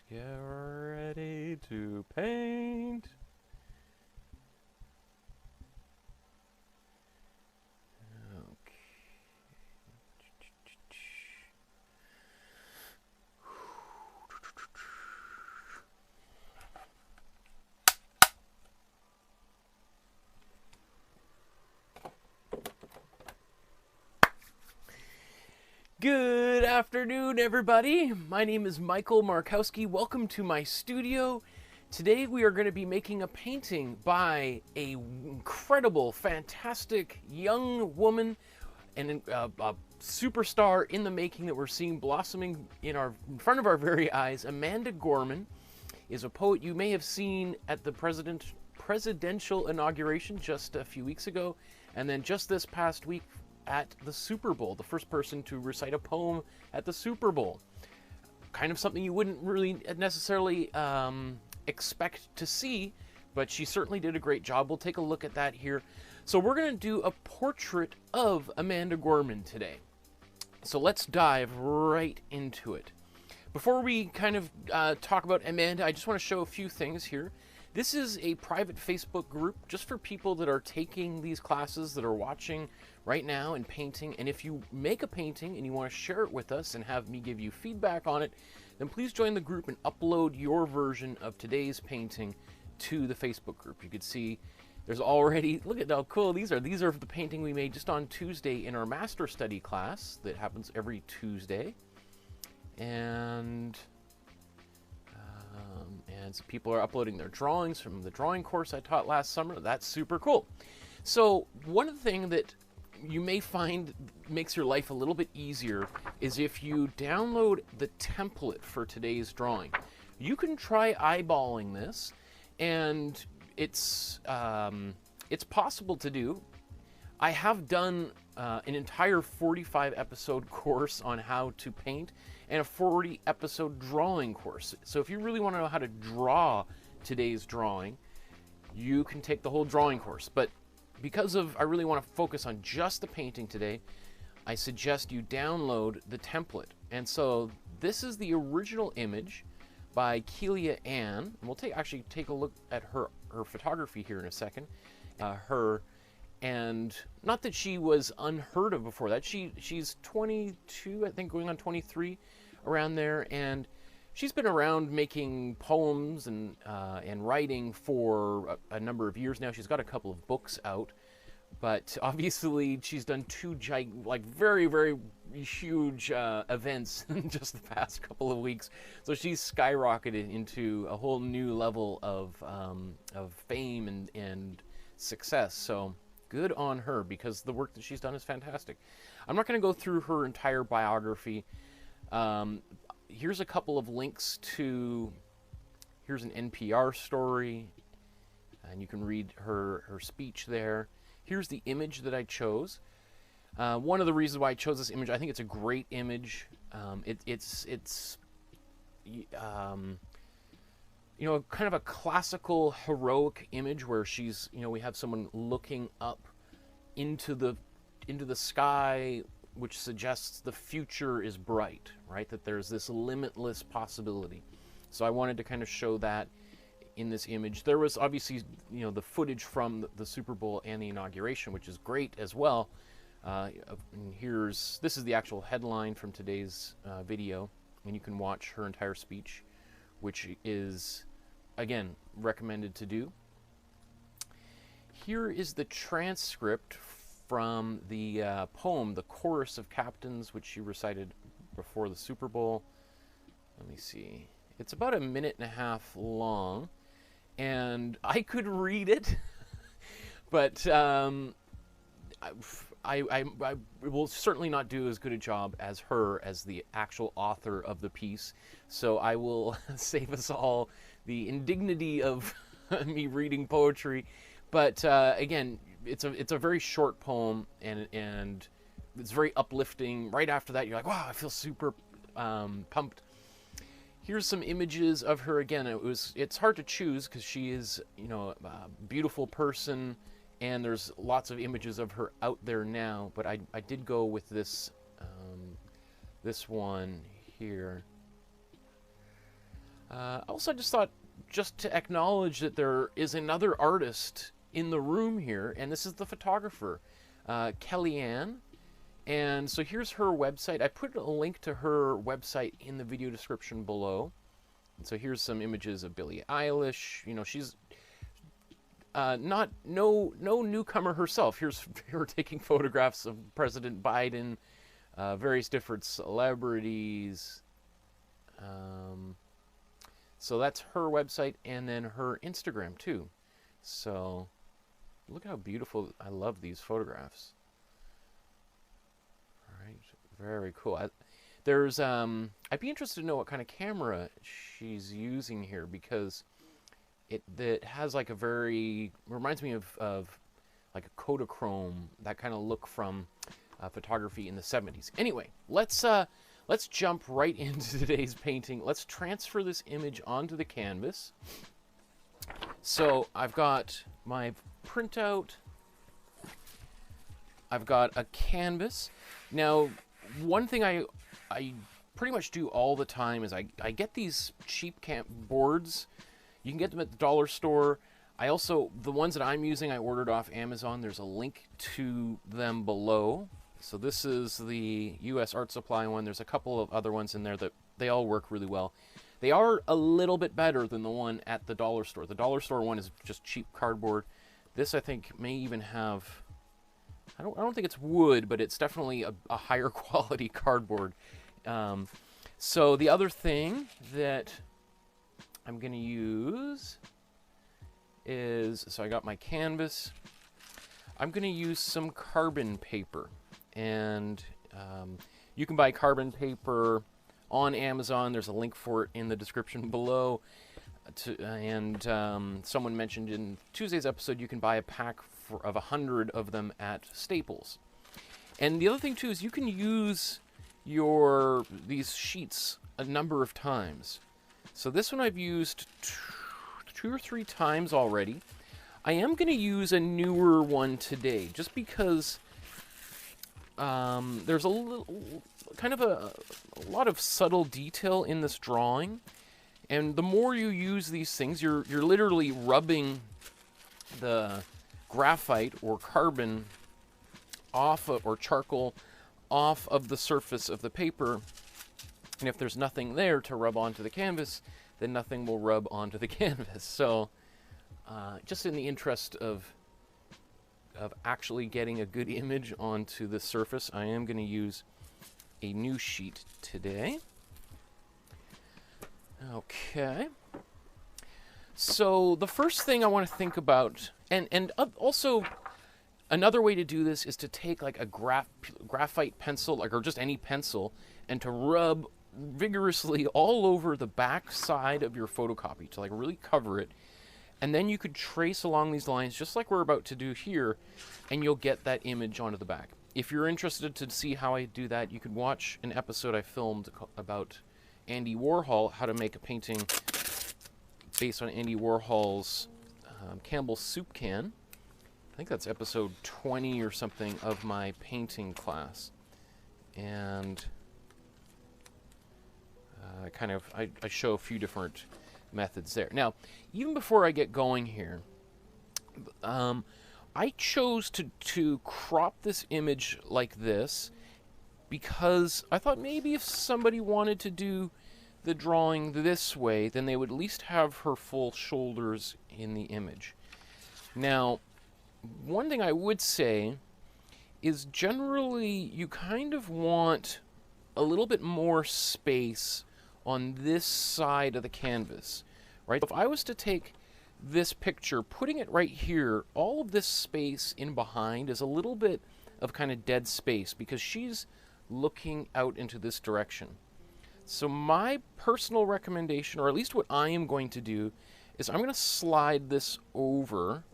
Let's get ready to paint. Okay. Good afternoon, everybody. My name is Michael Markowsky. Welcome to my studio. Today we are going to be making a painting by a incredible, fantastic young woman and a superstar in the making that we're seeing blossoming in front of our very eyes. Amanda Gorman is a poet you may have seen at the presidential inauguration just a few weeks ago, and then just this past week at the Super Bowl, the first person to recite a poem at the Super Bowl. Kind of something you wouldn't really necessarily expect to see, but she certainly did a great job. We'll take a look at that here. So we're going to do a portrait of Amanda Gorman today. So let's dive right into it. Before we kind of talk about Amanda, I just want to show a few things here. This is a private Facebook group just for people that are taking these classes, that are watching right now and painting. And if you make a painting and you want to share it with us and have me give you feedback on it, then please join the group and upload your version of today's painting to the Facebook group. You can see there's already, look at how cool these are. These are the painting we made just on Tuesday in our master study class that happens every Tuesday. And so people are uploading their drawings from the drawing course I taught last summer. That's super cool. So one of the things that you may find makes your life a little bit easier is if you download the template for today's drawing. You can try eyeballing this, and it's possible to do. I have done an entire 45 episode course on how to paint and a 40 episode drawing course. So if you really want to know how to draw today's drawing, you can take the whole drawing course. But because I really want to focus on just the painting today, I suggest you download the template. And so this is the original image by Kelia Ann. And we'll actually take a look at her photography here in a second. And not that she was unheard of before that. She's 22, I think, going on 23, around there, and she's been around making poems and writing for a number of years now. She's got a couple of books out, but obviously she's done two very, very huge events in just the past couple of weeks. So she's skyrocketed into a whole new level of fame and success. So good on her, because the work that she's done is fantastic. I'm not going to go through her entire biography. Here's a couple of links to, here's an NPR story, and you can read her speech there. Here's the image that I chose. One of the reasons why I chose this image, I think it's a great image. It's you know, kind of a classical heroic image where she's, you know, we have someone looking up into the sky, which suggests the future is bright, right? That there's this limitless possibility. So I wanted to kind of show that in this image. There was obviously, you know, the footage from the Super Bowl and the inauguration, which is great as well. And this is the actual headline from today's video, and you can watch her entire speech, which is, again, recommended to do. Here is the transcript from the poem, The Chorus of Captains, which she recited before the Super Bowl. Let me see. It's about 1.5 minutes long, and I could read it, but I will certainly not do as good a job as her, as the actual author of the piece. So I will save us all the indignity of me reading poetry. But again, it's a very short poem, and it's very uplifting. Right after that, you're like, wow, I feel super pumped. Here's some images of her. Again, it's hard to choose because she is, you know, a beautiful person, and there's lots of images of her out there now. But I did go with this this one here. Also, I just thought just to acknowledge that there is another artist in the room here, and this is the photographer, Kellyanne. And so here's her website. I put a link to her website in the video description below. And so here's some images of Billie Eilish. You know, she's no newcomer herself. Here's her taking photographs of President Biden, various different celebrities. So that's her website, and then her Instagram too. So look how beautiful. I love these photographs. All right, very cool. I'd be interested to know what kind of camera she's using here, because it has like a reminds me of like a Kodachrome, that kind of look from photography in the 70s. Anyway, let's jump right into today's painting. Let's transfer this image onto the canvas. So I've got my printout. I've got a canvas. Now, one thing I pretty much do all the time is I get these cheap boards. You can get them at the dollar store. The ones that I'm using, I ordered off Amazon. There's a link to them below. So this is the US Art Supply one. There's a couple of other ones in there that they all work really well. They are a little bit better than the one at the dollar store. The dollar store one is just cheap cardboard. This, I think, may even have, I don't think it's wood, but it's definitely a higher quality cardboard. So the other thing that I'm going to use is, so I got my canvas. I'm going to use some carbon paper. And you can buy carbon paper on Amazon. There's a link for it in the description below. Someone mentioned in Tuesday's episode you can buy a pack of 100 of them at Staples. And the other thing too is you can use these sheets a number of times. So this one I've used 2 or 3 times already. I am going to use a newer one today, just because there's a lot of subtle detail in this drawing, and the more you use these things, you're literally rubbing the graphite or carbon or charcoal off of the surface of the paper. And if there's nothing there to rub onto the canvas, then nothing will rub onto the canvas. So just in the interest of actually getting a good image onto the surface, I am going to use a new sheet today. Okay. So the first thing I want to think about, and also another way to do this is to take like a graphite pencil, or just any pencil, and to rub vigorously all over the back side of your photocopy to like really cover it. And then you could trace along these lines just like we're about to do here, and you'll get that image onto the back. If you're interested to see how I do that, you could watch an episode I filmed about Andy Warhol, how to make a painting based on Andy Warhol's Campbell's soup can. I think that's episode 20 or something of my painting class. And I show a few different methods there. Now, even before I get going here, I chose to crop this image like this because I thought maybe if somebody wanted to do the drawing this way, then they would at least have her full shoulders in the image. Now, one thing I would say is generally you kind of want a little bit more space on this side of the canvas, right? If I was to take this picture, putting it right here, all of this space in behind is a little bit of kind of dead space because she's looking out into this direction. So my personal recommendation, or at least what I am going to do, is I'm going to slide this over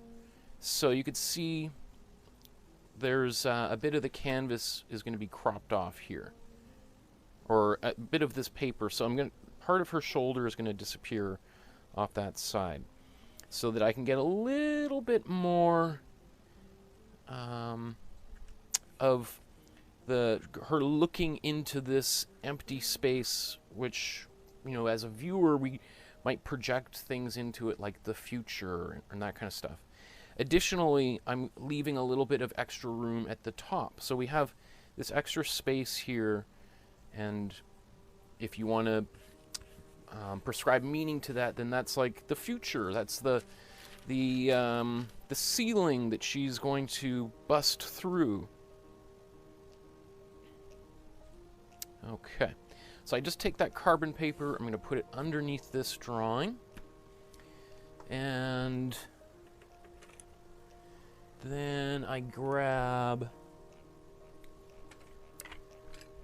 so you could see there's a bit of the canvas is going to be cropped off here, or a bit of this paper. So part of her shoulder is going to disappear off that side, so that I can get a little bit more of her looking into this empty space, which, you know, as a viewer, we might project things into it like the future and that kind of stuff. Additionally, I'm leaving a little bit of extra room at the top. So we have this extra space here, and if you want to prescribe meaning to that, then that's like the future. That's the ceiling that she's going to bust through. Okay, so I just take that carbon paper, I'm going to put it underneath this drawing, and then I grab,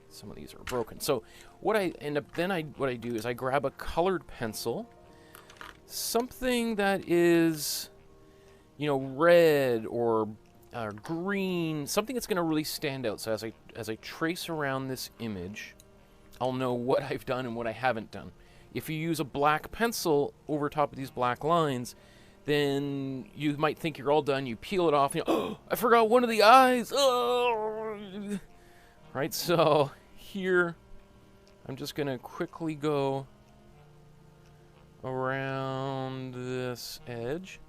some of these are broken. So what I do is I grab a colored pencil, something that is, you know, red or green, something that's going to really stand out. So as I trace around this image, I'll know what I've done and what I haven't done. If you use a black pencil over top of these black lines, then you might think you're all done. You peel it off, and oh, I forgot one of the eyes. Oh! Right, so here I'm just going to quickly go around this edge.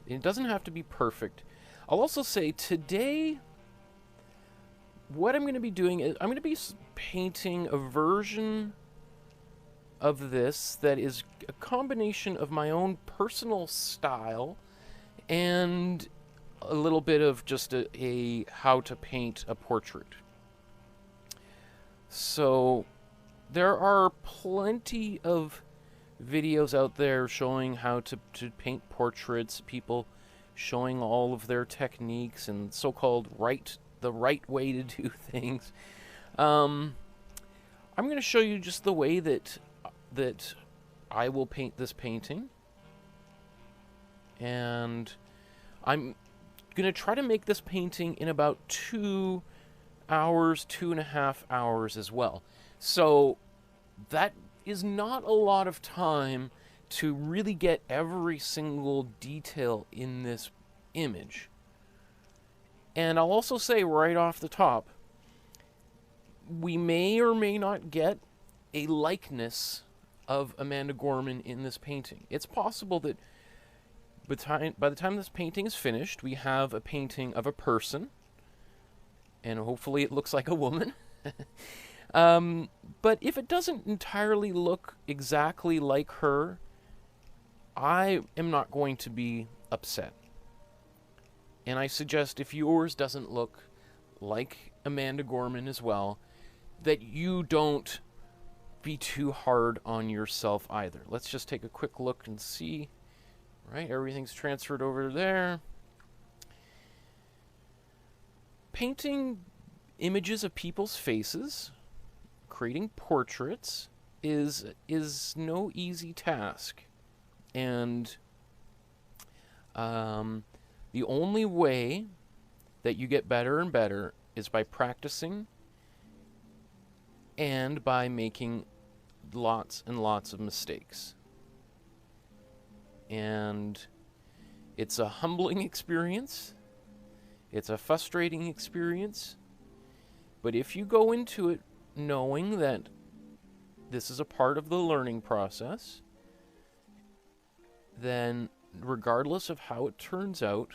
It doesn't have to be perfect. I'll also say today, what I'm going to be doing is I'm going to be painting a version of this that is a combination of my own personal style and a little bit of just a how to paint a portrait. So there are plenty of videos out there showing how to paint portraits, people showing all of their techniques and so-called the right way to do things. I'm going to show you just the way that I will paint this painting, and I'm going to try to make this painting in about 2 hours, 2.5 hours as well. So that is not a lot of time to really get every single detail in this image. And I'll also say right off the top, we may or may not get a likeness of Amanda Gorman in this painting. It's possible that by the time this painting is finished, we have a painting of a person, and hopefully it looks like a woman. But if it doesn't entirely look exactly like her, I am not going to be upset. And I suggest if yours doesn't look like Amanda Gorman as well, that you don't be too hard on yourself either. Let's just take a quick look and see. Right, everything's transferred over there. Painting images of people's faces, creating portraits, is no easy task. And the only way that you get better and better is by practicing and by making lots and lots of mistakes. And it's a humbling experience. It's a frustrating experience. But if you go into it knowing that this is a part of the learning process, then regardless of how it turns out,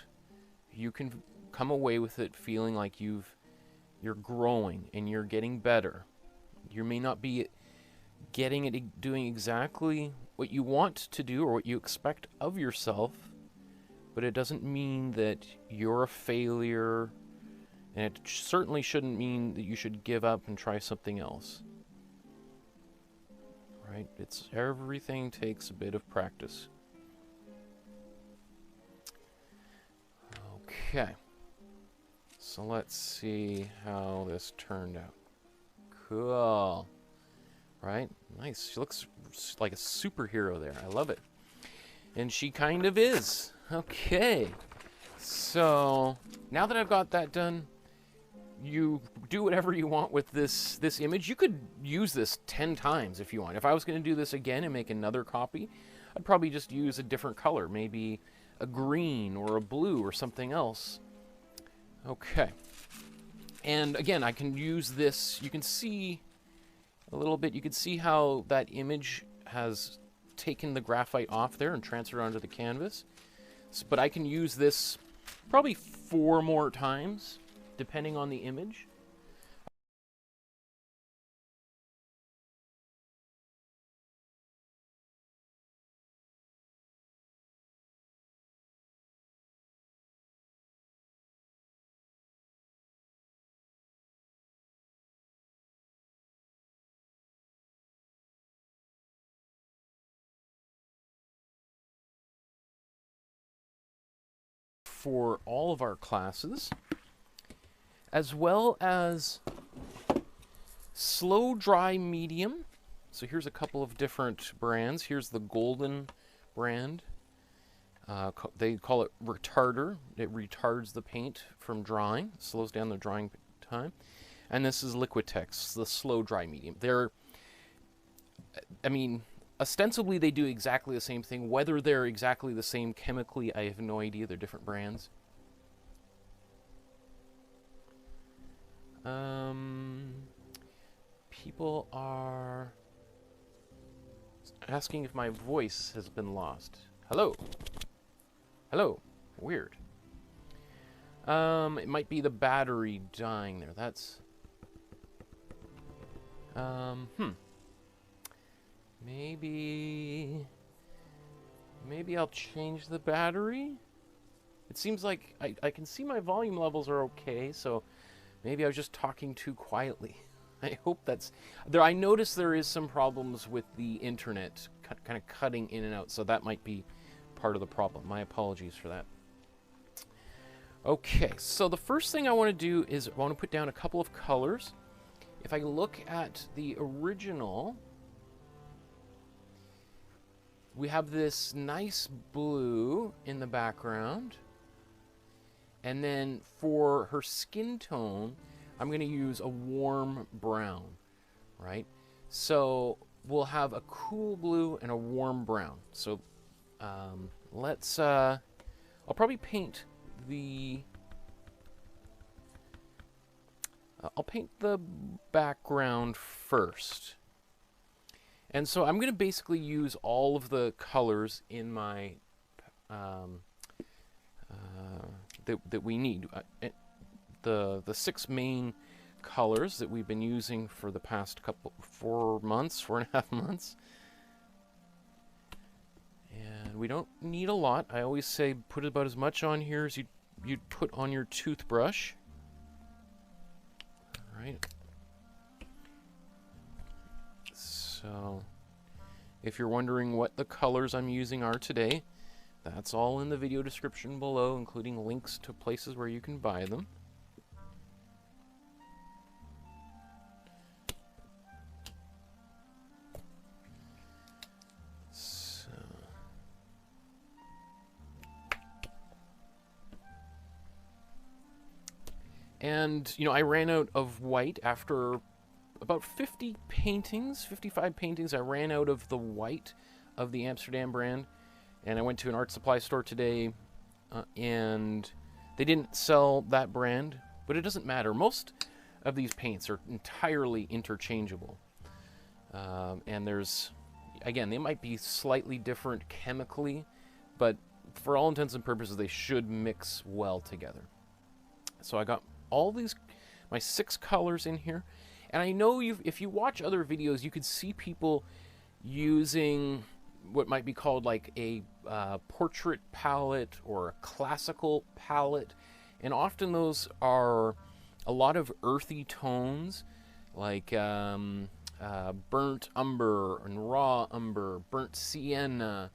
you can come away with it feeling like you're growing and you're getting better. You may not be doing exactly what you want to do or what you expect of yourself, but it doesn't mean that you're a failure, and it certainly shouldn't mean that you should give up and try something else. Right? Everything takes a bit of practice. Okay, so let's see how this turned out. Cool. Right? Nice. She looks like a superhero there. I love it. And she kind of is. Okay. So, now that I've got that done, you do whatever you want with this image. You could use this 10 times if you want. If I was going to do this again and make another copy, I'd probably just use a different color. Maybe a green or a blue or something else. Okay. And again, I can use this. You can see a little bit. You can see how that image has taken the graphite off there and transferred onto the canvas. But I can use this probably 4 more times, depending on the image. For all of our classes, as well as slow dry medium. So here's a couple of different brands. Here's the Golden brand. They call it retarder. It retards the paint from drying, slows down the drying time. And this is Liquitex, the slow dry medium. I mean, ostensibly, they do exactly the same thing. Whether they're exactly the same chemically, I have no idea. They're different brands. People are asking if my voice has been lost. Hello. Hello. Weird. It might be the battery dying there. That's... Maybe I'll change the battery? It seems like I can see my volume levels are okay, so maybe I was just talking too quietly. I hope that's... I noticed there is some problems with the internet, kind of cutting in and out, so that might be part of the problem. My apologies for that. Okay, so the first thing I want to do is I want to put down a couple of colors. If I look at the original... We have this nice blue in the background. And then for her skin tone, I'm going to use a warm brown, right? So we'll have a cool blue and a warm brown. So let's, I'll probably paint the, I'll paint the background first. And so I'm going to basically use all of the colors in my, that we need. The 6 main colors that we've been using for the past 4 months, 4.5 months. And we don't need a lot. I always say put about as much on here as you'd put on your toothbrush. All right. So, if you're wondering what the colors I'm using are today, that's all in the video description below, including links to places where you can buy them. So, and, you know, I ran out of white after about 50 paintings, 55 paintings. I ran out of the white of the Amsterdam brand, and I went to an art supply store today, and they didn't sell that brand, but it doesn't matter. Most of these paints are entirely interchangeable, and there's, again, they might be slightly different chemically, but for all intents and purposes, they should mix well together. So I got all these, my 6 colors in here. And I know if you watch other videos, you could see people using what might be called like a portrait palette or a classical palette. And often those are a lot of earthy tones, like burnt umber and raw umber, burnt sienna,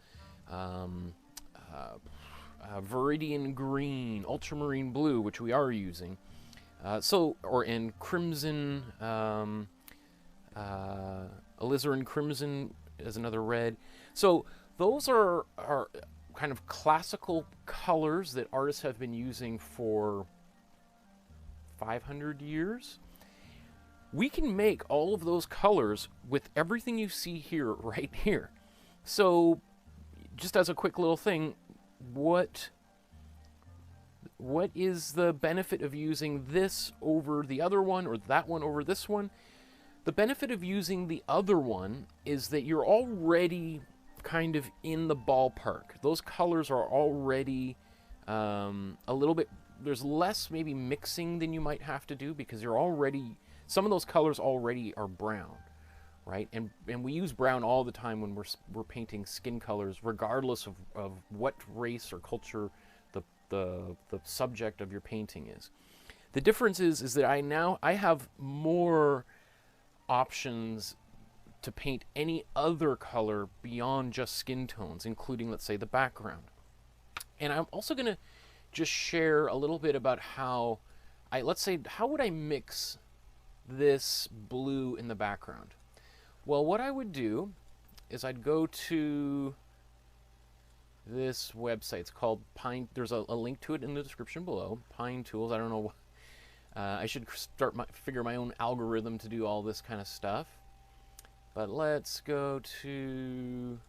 viridian green, ultramarine blue, which we are using. Or in crimson, alizarin crimson is another red. So those are kind of classical colors that artists have been using for 500 years. We can make all of those colors with everything you see here, right here. So just as a quick little thing, what is the benefit of using this over the other one or that one over this one? The benefit of using the other one is that you're already kind of in the ballpark. Those colors are already a little bit, there's less maybe mixing than you might have to do because you're already, some of those colors already are brown, right? And we use brown all the time when we're painting skin colors, regardless of what race or culture the subject of your painting is. The difference is that I have more options to paint any other color beyond just skin tones, including, let's say, the background. And I'm also going to just share a little bit about how let's say, how would I mix this blue in the background? Well, what I would do is I'd go to this website. It's called Pine. There's a link to it in the description below. Pine Tools. I don't know. I should figure my own algorithm to do all this kind of stuff. But let's go to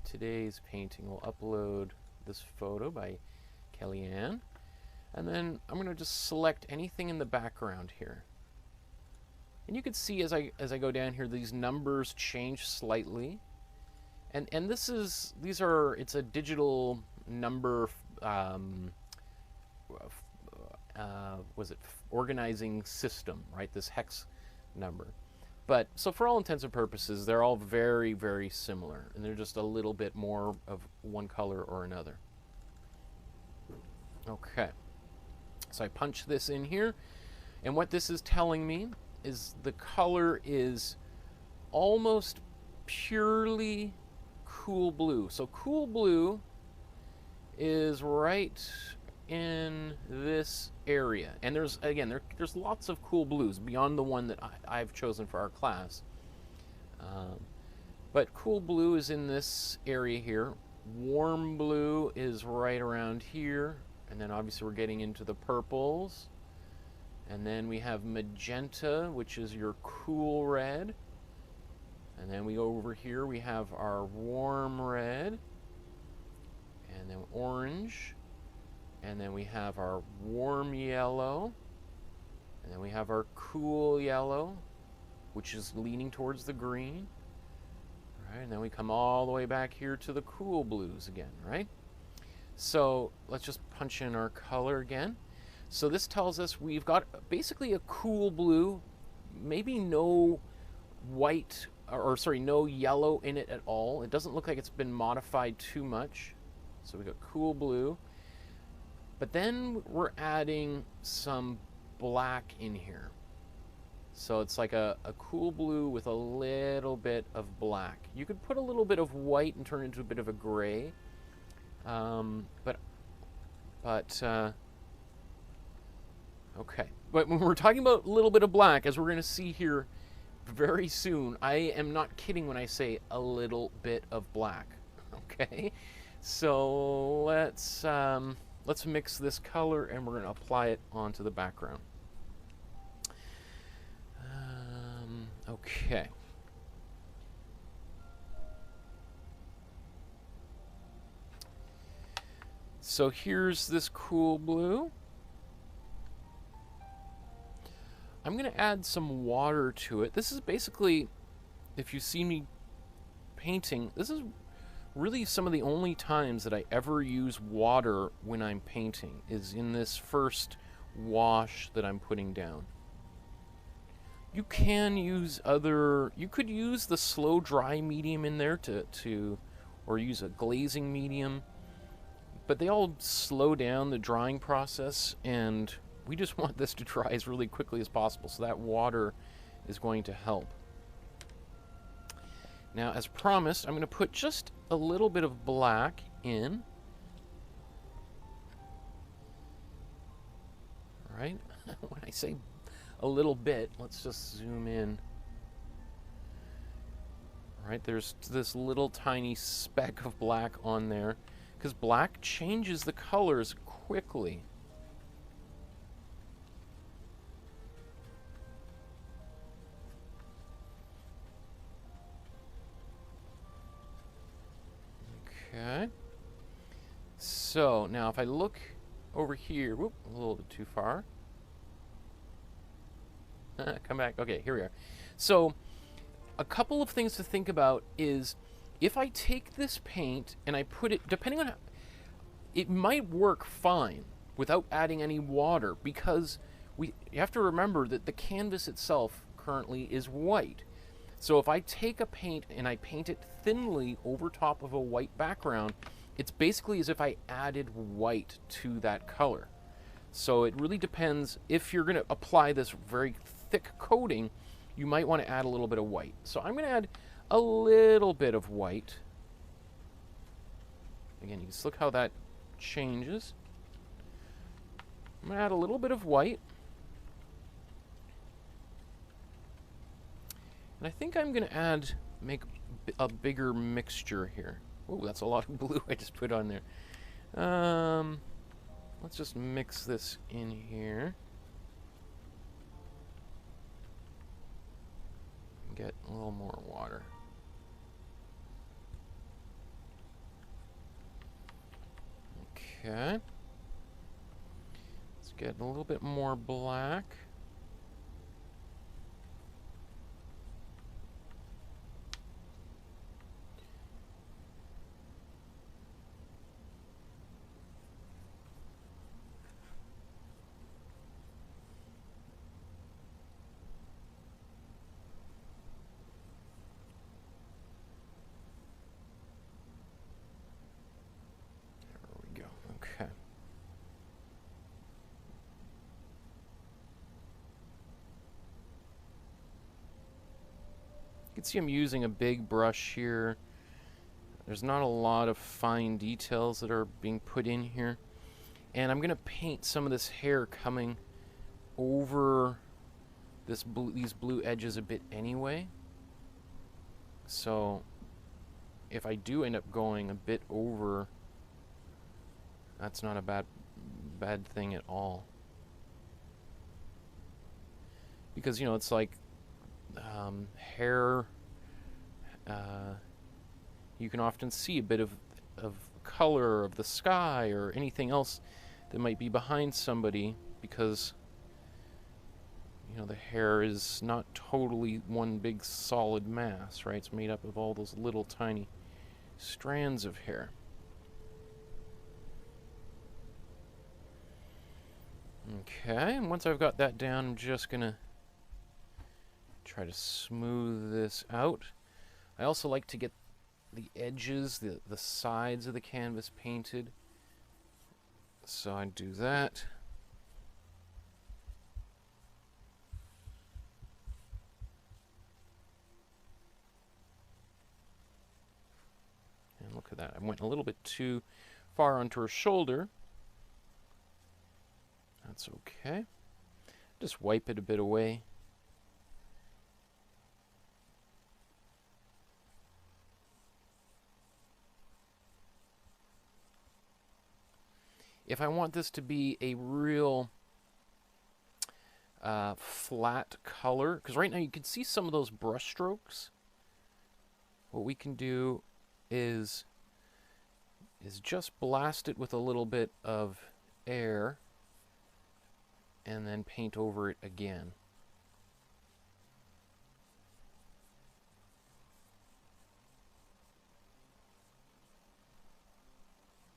today's painting. We'll upload this photo by Kellyanne. And then I'm going to just select anything in the background here. And you can see as I go down here, these numbers change slightly. And it's a digital number, organizing system, right? This hex number. But, so for all intents and purposes, they're all very, very similar. And they're just a little bit more of one color or another. Okay. So I punch this in here. And what this is telling me is the color is almost purely cool blue. So cool blue is right in this area, and there's lots of cool blues beyond the one that I've chosen for our class, but cool blue is in this area here. Warm blue is right around here, and then obviously we're getting into the purples, and then we have magenta, which is your cool red. And then we go over here, we have our warm red, and then orange, and then we have our warm yellow, and then we have our cool yellow, which is leaning towards the green. All right, and then we come all the way back here to the cool blues again, right? So let's just punch in our color again. So this tells us we've got basically a cool blue, maybe no white, no yellow in it at all. It doesn't look like it's been modified too much. So we got cool blue. But then we're adding some black in here. So it's like a cool blue with a little bit of black. You could put a little bit of white and turn it into a bit of a gray. Okay. But when we're talking about a little bit of black, as we're going to see here very soon, I am not kidding when I say a little bit of black. Okay, so let's mix this color and we're going to apply it onto the background. Okay. So here's this cool blue. I'm going to add some water to it. This is basically, if you see me painting, this is really some of the only times that I ever use water when I'm painting, is in this first wash that I'm putting down. You can use you could use the slow dry medium in there or use a glazing medium, but they all slow down the drying process, and we just want this to dry as really quickly as possible, so that water is going to help. Now, as promised, I'm going to put just a little bit of black in. All right, when I say a little bit, let's just zoom in. All right, there's this little tiny speck of black on there, because black changes the colors quickly. Okay. So now if I look over here, whoop, a little bit too far. Come back. Okay, here we are. So a couple of things to think about is if I take this paint and I put it, depending on how, it might work fine without adding any water, because you have to remember that the canvas itself currently is white. So if I take a paint and I paint it thinly over top of a white background, it's basically as if I added white to that color. So it really depends. If you're going to apply this very thick coating, you might want to add a little bit of white. So I'm going to add a little bit of white. Again, you can look how that changes. I'm going to add a little bit of white. And I think I'm going to make a bigger mixture here. Oh, that's a lot of blue I just put on there. Let's just mix this in here. Get a little more water. Okay. Let's get a little bit more black. Okay. You can see I'm using a big brush here. There's not a lot of fine details that are being put in here. And I'm going to paint some of this hair coming over these blue edges a bit anyway. So if I do end up going a bit over, that's not a bad thing at all. Because, you know, it's like hair, you can often see a bit of color of the sky or anything else that might be behind somebody, because, you know, the hair is not totally one big solid mass, right? It's made up of all those little tiny strands of hair. Okay, and once I've got that down, I'm just gonna try to smooth this out. I also like to get the edges, the sides of the canvas painted. So I do that. And look at that. I went a little bit too far onto her shoulder. That's okay. Just wipe it a bit away. If I want this to be a real flat color, because right now you can see some of those brush strokes, what we can do is just blast it with a little bit of air and then paint over it again.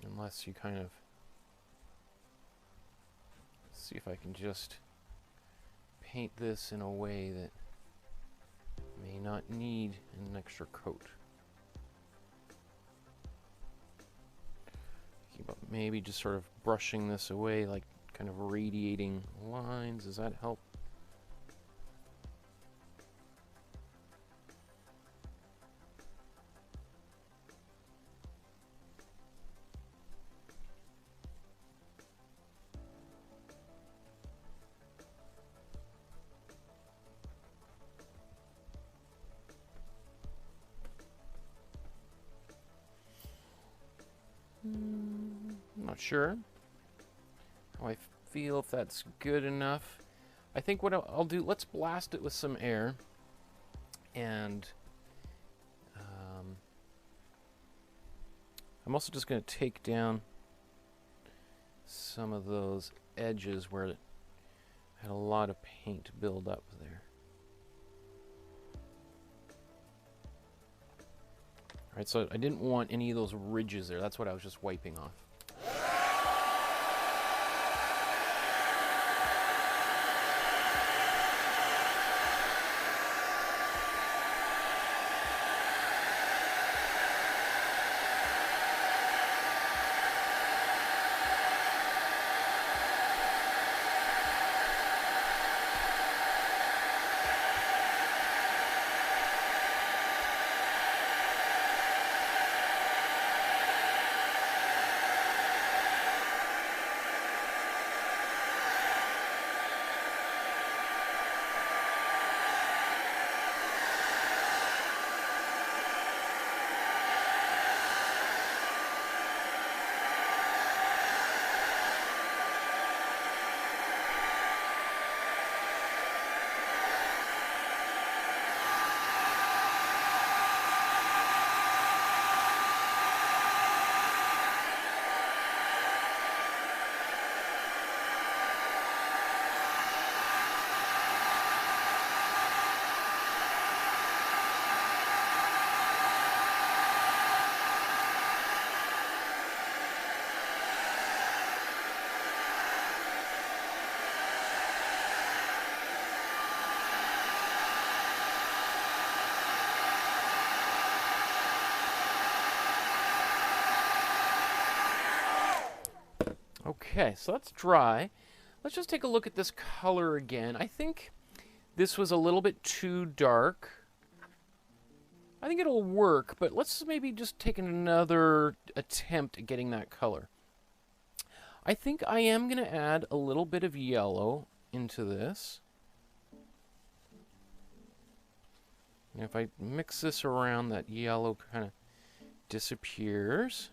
Unless you kind of see if I can just paint this in a way that may not need an extra coat. Thinking about maybe just sort of brushing this away, like kind of radiating lines. Does that help? I'm not sure how I feel if that's good enough. I think what I'll do, let's blast it with some air, and I'm also just going to take down some of those edges where it had a lot of paint build up there. Alright, so I didn't want any of those ridges there. That's what I was just wiping off. Okay, so that's dry. Let's just take a look at this color again. I think this was a little bit too dark. I think it'll work, but let's maybe just take another attempt at getting that color. I think I am going to add a little bit of yellow into this. And if I mix this around, that yellow kind of disappears.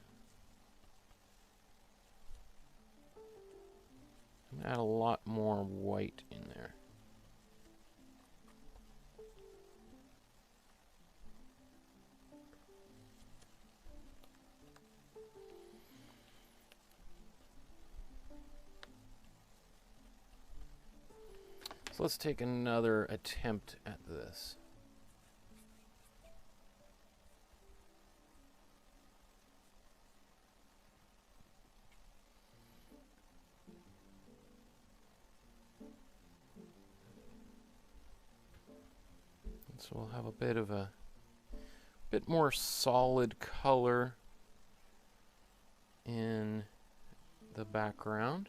I'm going to add a lot more white in there. So let's take another attempt at this. So we'll have a bit more solid color in the background.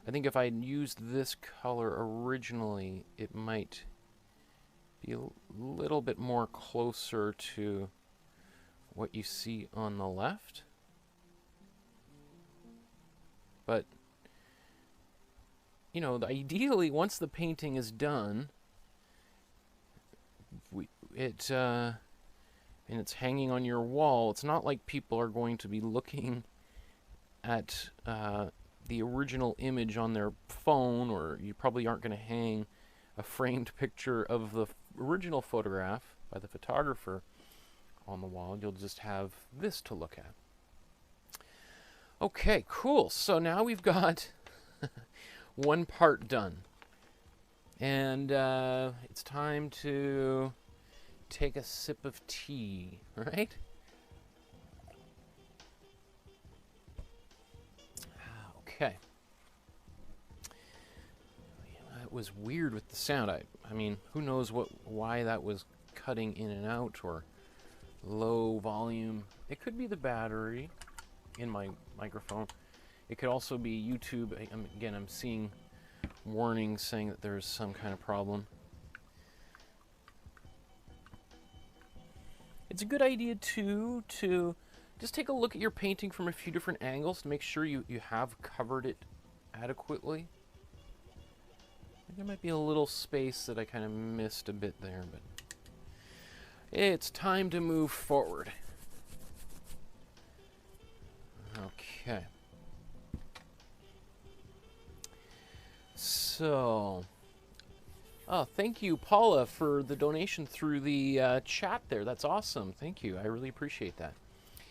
I think if I had used this color originally, it might be a little bit more closer to what you see on the left. But, you know, ideally, once the painting is done, and it's hanging on your wall, it's not like people are going to be looking at the original image on their phone, or you probably aren't going to hang a framed picture of the original photograph by the photographer on the wall. You'll just have this to look at. Okay, cool. So now we've got one part done. And it's time to take a sip of tea, right? Okay. That was weird with the sound. I mean, who knows why that was cutting in and out, or low volume. It could be the battery in my microphone. It could also be YouTube. Again, I'm seeing warnings saying that there's some kind of problem. It's a good idea, too, to just take a look at your painting from a few different angles to make sure you have covered it adequately. There might be a little space that I kind of missed a bit there, but it's time to move forward. Okay. So, oh, thank you, Paula, for the donation through the chat there. That's awesome. Thank you. I really appreciate that.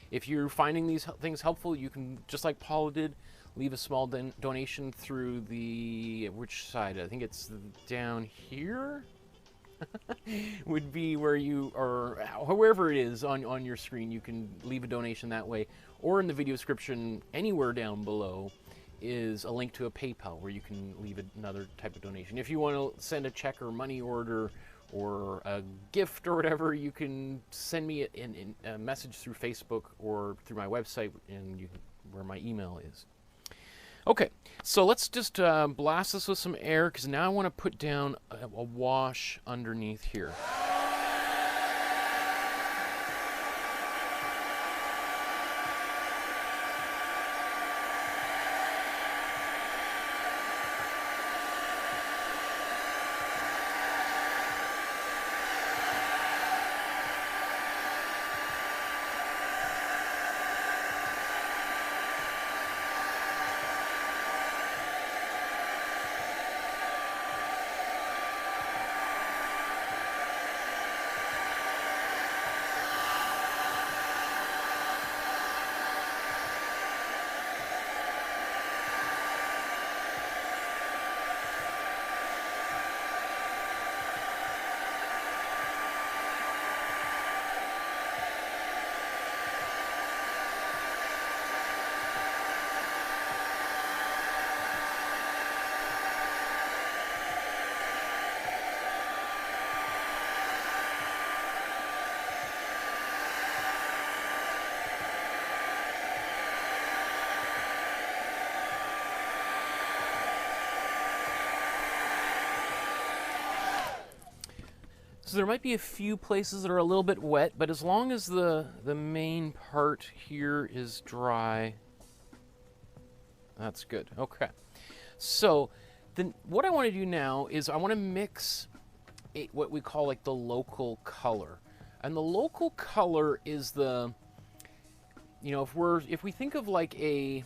If you're finding these things helpful, you can, just like Paula did, leave a small donation through the, which side? I think it's down here. Would be where you, or wherever it is on your screen, you can leave a donation that way. Or in the video description, anywhere down below, is a link to a PayPal where you can leave another type of donation. If you want to send a check or money order or a gift or whatever, you can send me a message through Facebook or through my website, and where my email is. Okay, so let's just blast this with some air, because now I want to put down a wash underneath here. So there might be a few places that are a little bit wet, but as long as the main part here is dry, that's good. Okay. So then what I want to do now is I want to mix what we call like the local color. And the local color is the, you know, if we think of like a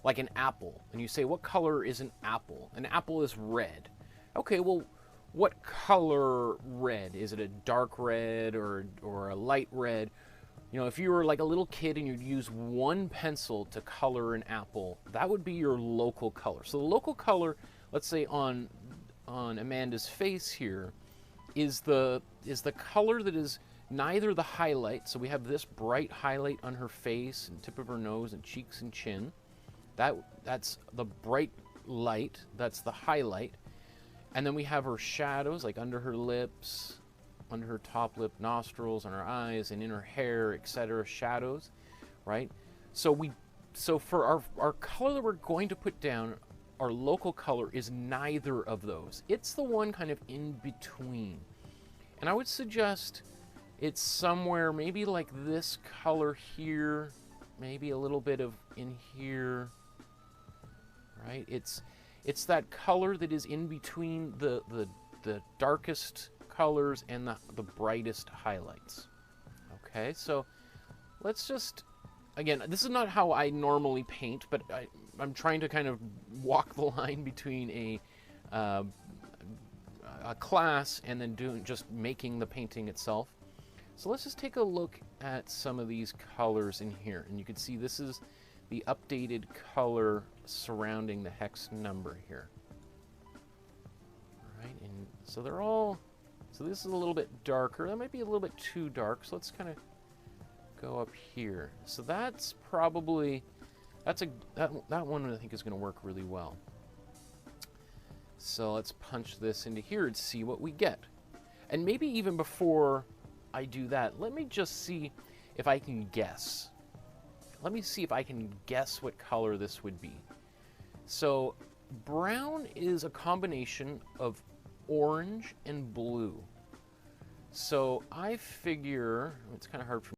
like an apple, and you say, what color is an apple? An apple is red. Okay, well, what color red? Is it a dark red or a light red? You know, if you were like a little kid and you'd use one pencil to color an apple, that would be your local color. So the local color, let's say on Amanda's face here, is the color that is neither the highlight. So we have this bright highlight on her face and tip of her nose and cheeks and chin. That's the bright light. That's the highlight. And then we have her shadows, like under her lips, under her top lip, nostrils, on her eyes, and in her hair, etc. Shadows, right? So for our color that we're going to put down, our local color is neither of those. It's the one kind of in between. And I would suggest it's somewhere maybe like this color here, maybe a little bit of in here, right? It's that color that is in between the darkest colors and the brightest highlights. Okay, so let's just, again, this is not how I normally paint, but I'm trying to kind of walk the line between a class and then just making the painting itself. So let's just take a look at some of these colors in here, and you can see this is the updated color surrounding the hex number here. All right, and so they're all, so this is a little bit darker. That might be a little bit too dark, so let's kind of go up here. So that's probably, that one I think is going to work really well. So let's punch this into here and see what we get. And maybe even before I do that, let me just see if I can guess. Let me see if I can guess what color this would be. So brown is a combination of orange and blue. So I figure, it's kind of hard for me.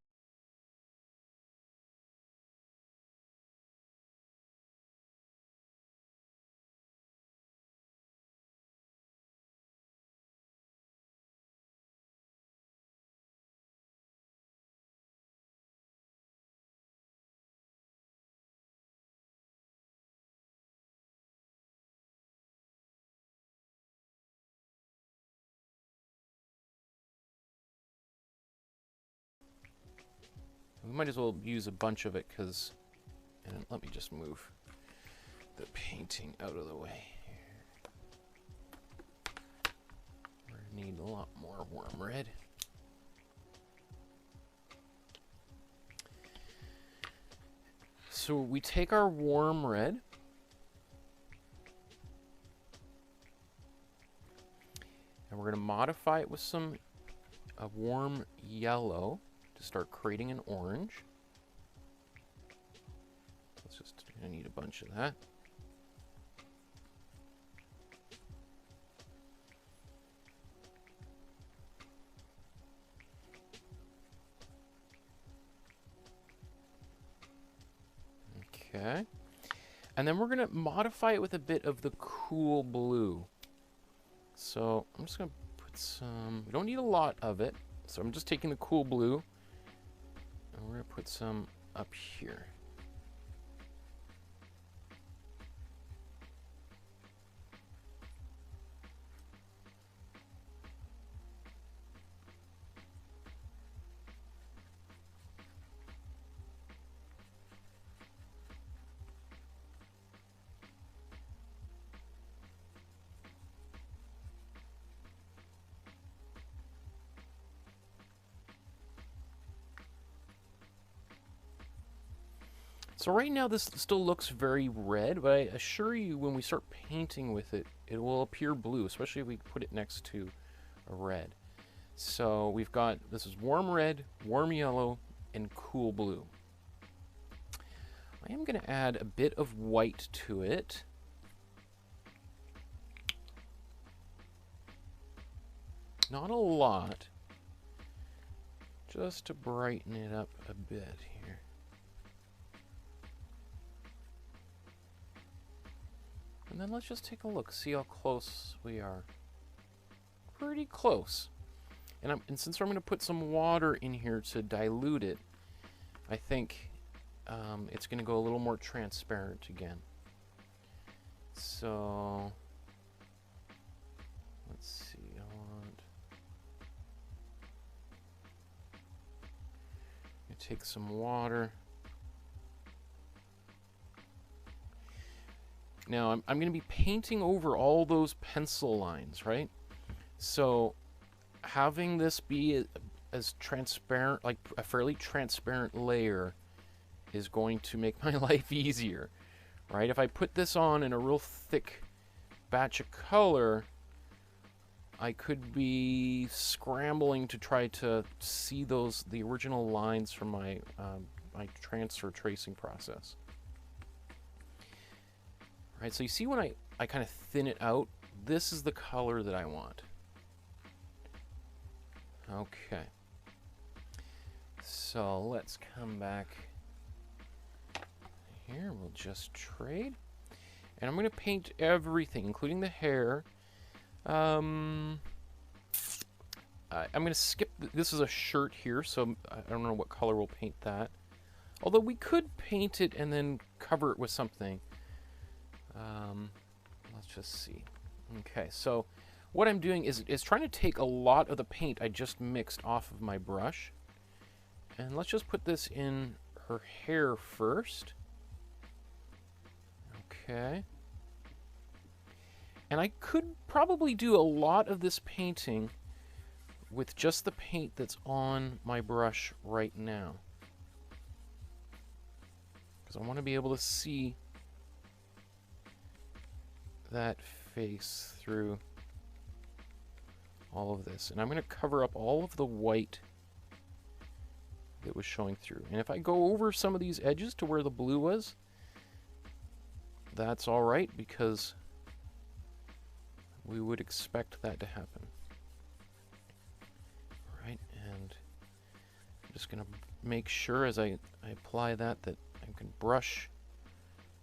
We might as well use a bunch of it because, and let me just move the painting out of the way. We need a lot more warm red. So we take our warm red, and we're going to modify it with some warm yellow to start creating an orange. I need a bunch of that. Okay. And then we're going to modify it with a bit of the cool blue. So I'm just going to put some, we don't need a lot of it. So I'm just taking the cool blue and we're going to put some up here. So right now this still looks very red, but I assure you when we start painting with it, it will appear blue, especially if we put it next to a red. So we've got, this is warm red, warm yellow, and cool blue. I am going to add a bit of white to it. Not a lot, just to brighten it up a bit here. And then let's just take a look, see how close we are. Pretty close. And since I'm going to put some water in here to dilute it, I think it's going to go a little more transparent again. So let's see. Take some water. Now I'm going to be painting over all those pencil lines, right? So having this be as transparent, like a fairly transparent layer, is going to make my life easier, right? If I put this on in a real thick batch of color, I could be scrambling to try to see the original lines from my my transfer tracing process. Right, so you see when I kind of thin it out, this is the color that I want. Okay. So let's come back here. We'll just trade. And I'm going to paint everything, including the hair. I'm going to skip, this is a shirt here, so I don't know what color we'll paint that. Although we could paint it and then cover it with something. Let's just see. Okay, so what I'm doing is trying to take a lot of the paint I just mixed off of my brush. And let's just put this in her hair first. Okay. And I could probably do a lot of this painting with just the paint that's on my brush right now. Because I want to be able to see that face through all of this. And I'm going to cover up all of the white that was showing through. And if I go over some of these edges to where the blue was, that's alright, because we would expect that to happen. Right, and I'm just going to make sure as I apply that I can brush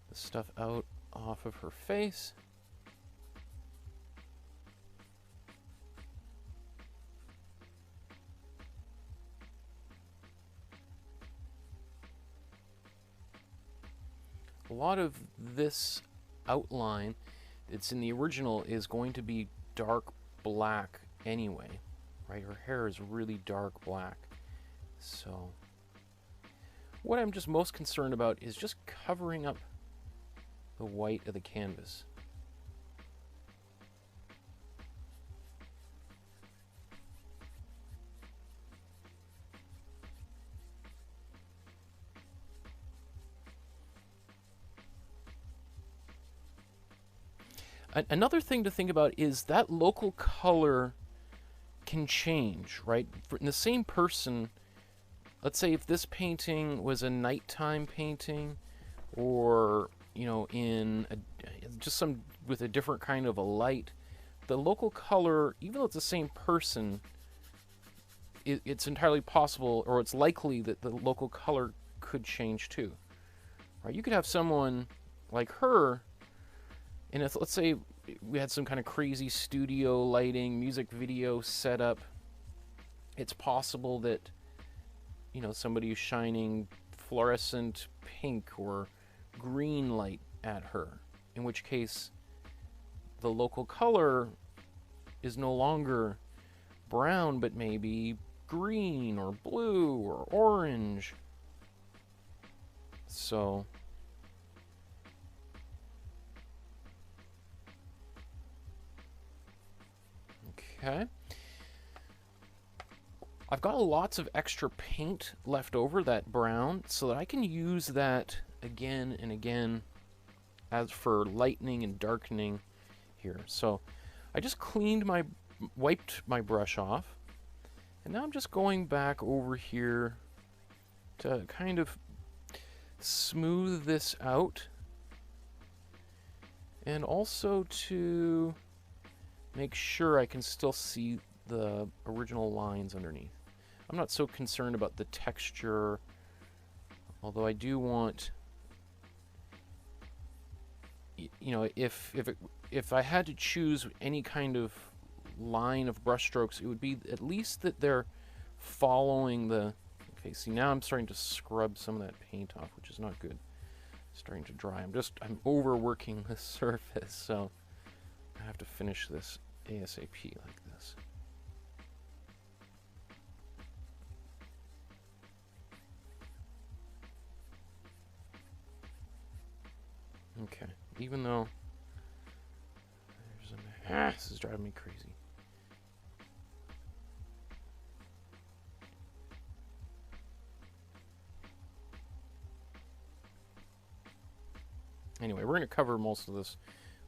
the stuff out off of her face. A lot of this outline that's in the original is going to be dark black anyway, right? Her hair is really dark black. So What I'm just most concerned about is just covering up the white of the canvas. Another thing to think about is that local color can change, right? In the same person, let's say if this painting was a nighttime painting, or in just some with a different kind of a light, the local color, even though it's the same person, it's entirely possible, or it's likely that the local color could change too, right? You could have someone like her, and if, let's say we had some kind of crazy studio lighting, music video setup, it's possible that somebody is shining fluorescent pink or green light at her, in which case the local color is no longer brown, but maybe green or blue or orange. So okay. I've got lots of extra paint left over, that brown, so that I can use that again and again as for lightening and darkening here. So I just wiped my brush off, and now I'm just going back over here to kind of smooth this out, and also to make sure I can still see the original lines underneath. I'm not so concerned about the texture, although I do want, if I had to choose any kind of line of brush strokes, it would be at least that they're following the, okay, see, now I'm starting to scrub some of that paint off, which is not good. It's starting to dry. I'm overworking the surface, so I have to finish this ASAP like this. Okay, even though this is driving me crazy. Anyway, we're going to cover most of this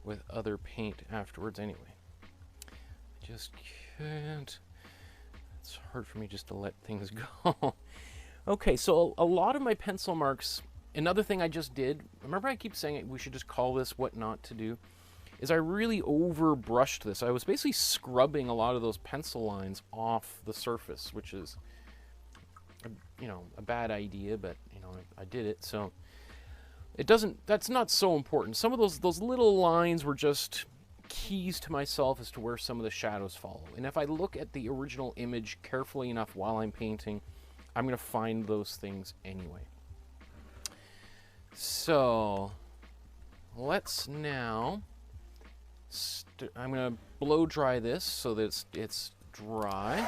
with other paint afterwards anyway. I just can't. It's hard for me just to let things go. Okay, so a lot of my pencil marks, another thing I just did, remember I keep saying we should just call this what not to do, is I really over brushed this. I was basically scrubbing a lot of those pencil lines off the surface, which is, a bad idea, but, I did it, so it doesn't, that's not so important. Some of those little lines were just keys to myself as to where some of the shadows follow. And if I look at the original image carefully enough while I'm painting, I'm going to find those things anyway. So let's now, I'm going to blow dry this so that it's dry.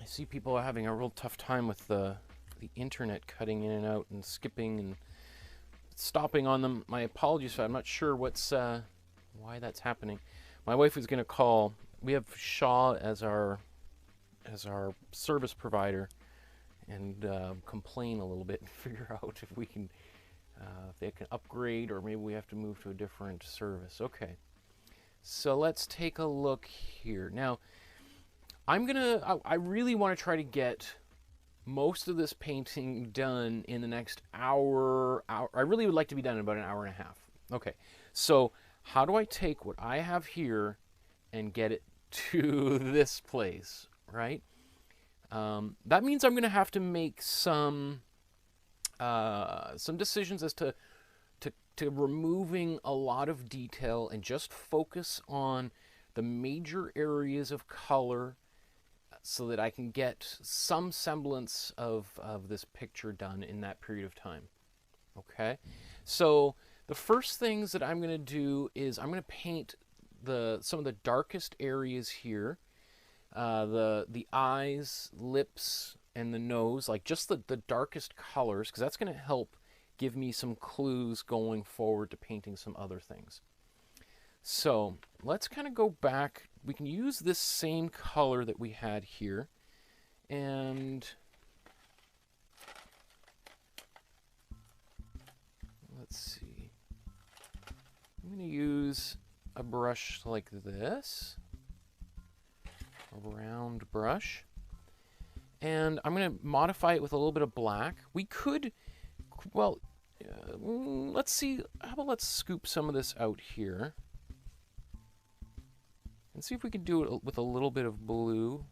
See, people are having a real tough time with the internet cutting in and out and skipping and stopping on them. My apologies for that. I'm not sure why that's happening. My wife is going to call. We have Shaw as our service provider, and complain a little bit and figure out if we can if they can upgrade, or maybe we have to move to a different service. Okay, so let's take a look here now. I really want to try to get most of this painting done in the next hour. I really would like to be done in about an hour and a half. Okay, so how do I take what I have here and get it to this place, right? That means I'm going to have to make some decisions as to removing a lot of detail and just focus on the major areas of color so that I can get some semblance of this picture done in that period of time. Okay, so the first things that I'm going to do is I'm going to paint some of the darkest areas here, the eyes, lips, and the nose, like just the darkest colors, because that's going to help give me some clues going forward to painting some other things. So let's kind of go back. We can use this same color that we had here, and let's see. I'm going to use a brush like this, a round brush, and I'm going to modify it with a little bit of black. We could, well, let's see. How about let's scoop some of this out here and see if we can do it with a little bit of blue.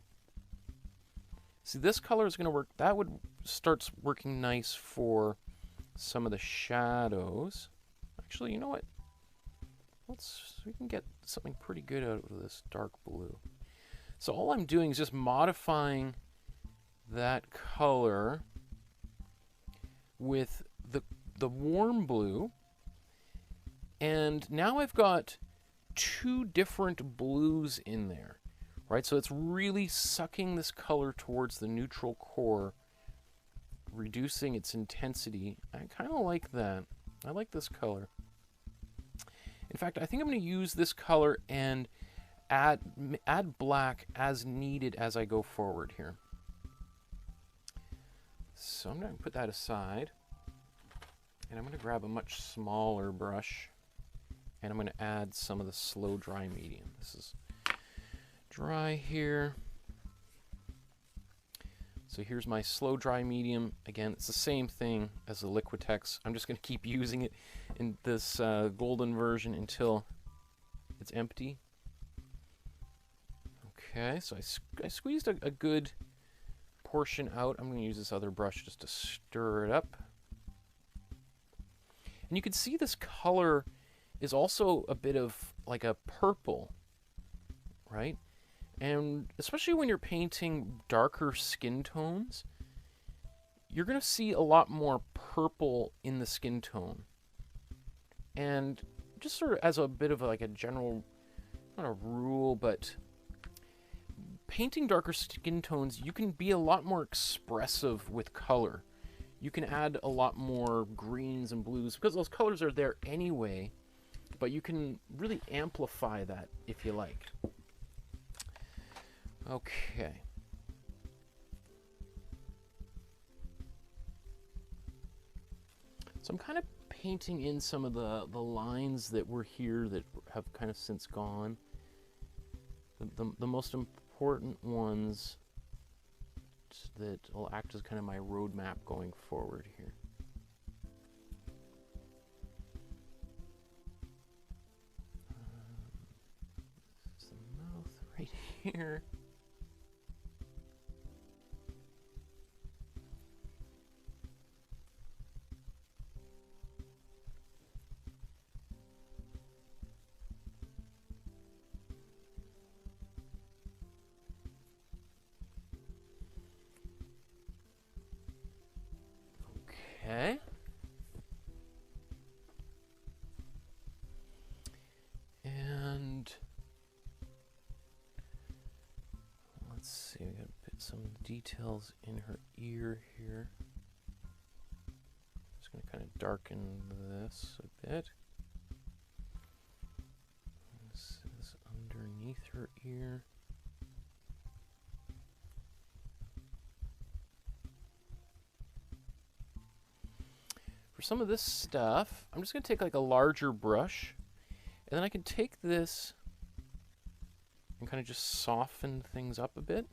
See, this color is going to work. That would starts working nice for some of the shadows. Actually, you know what? We can get something pretty good out of this dark blue. So all I'm doing is just modifying that color with the warm blue, and now I've got two different blues in there, right? So it's really sucking this color towards the neutral core, reducing its intensity. I kind of like that. I like this color. In fact, I think I'm going to use this color and add black as needed as I go forward here. So I'm going to put that aside, and I'm going to grab a much smaller brush, and I'm going to add some of the slow dry medium. This is dry here. So here's my slow dry medium. Again, it's the same thing as the Liquitex. I'm just going to keep using it in this golden version until it's empty. Okay, so I squeezed a good portion out. I'm going to use this other brush just to stir it up. And you can see this color is also a bit of like a purple, right? And especially when you're painting darker skin tones, you're going to see a lot more purple in the skin tone. And just sort of as a bit of like a general, not a rule, but painting darker skin tones, you can be a lot more expressive with color. You can add a lot more greens and blues because those colors are there anyway, but you can really amplify that if you like. Okay. So I'm kind of painting in some of the lines that were here that have kind of since gone. The most important ones that will act as kind of my roadmap going forward here. This is the mouth right here. Okay. And let's see, we gotta put some details in her ear here. Just gonna kind of darken this a bit. This is underneath her ear. For some of this stuff, I'm just going to take like a larger brush, and then I can take this and kind of just soften things up a bit.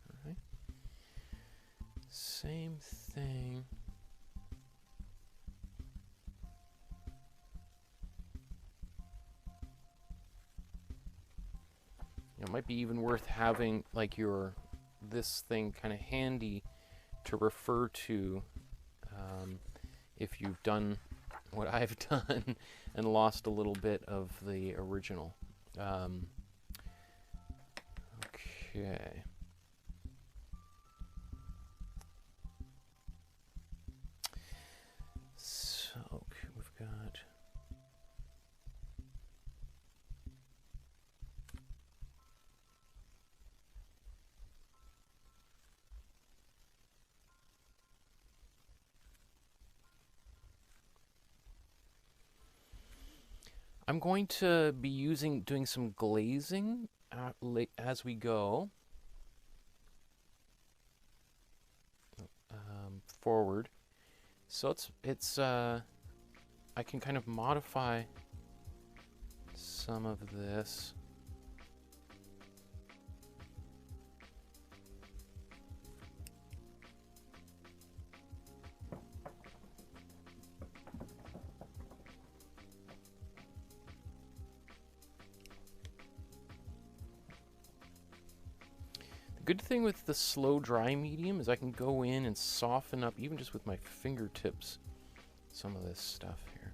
All right. same thing. It might be even worth having like this thing kind of handy to refer to if you've done what I've done and lost a little bit of the original. Okay. So we've got I'm going to be doing some glazing as we go forward. So I can kind of modify some of this. The good thing with the slow dry medium is I can go in and soften up, even just with my fingertips, some of this stuff here.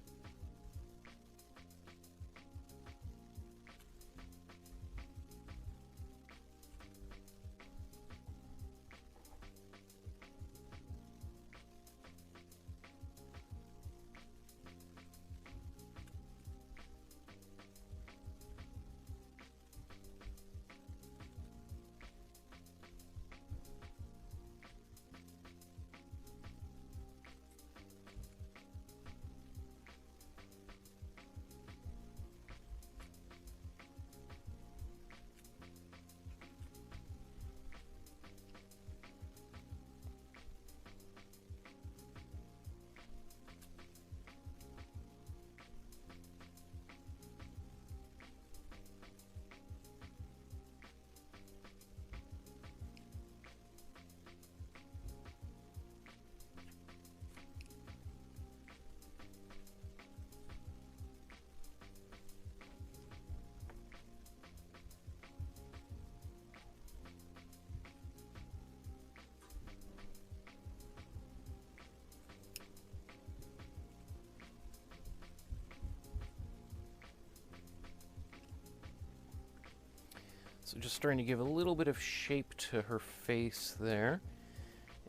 So just starting to give a little bit of shape to her face there.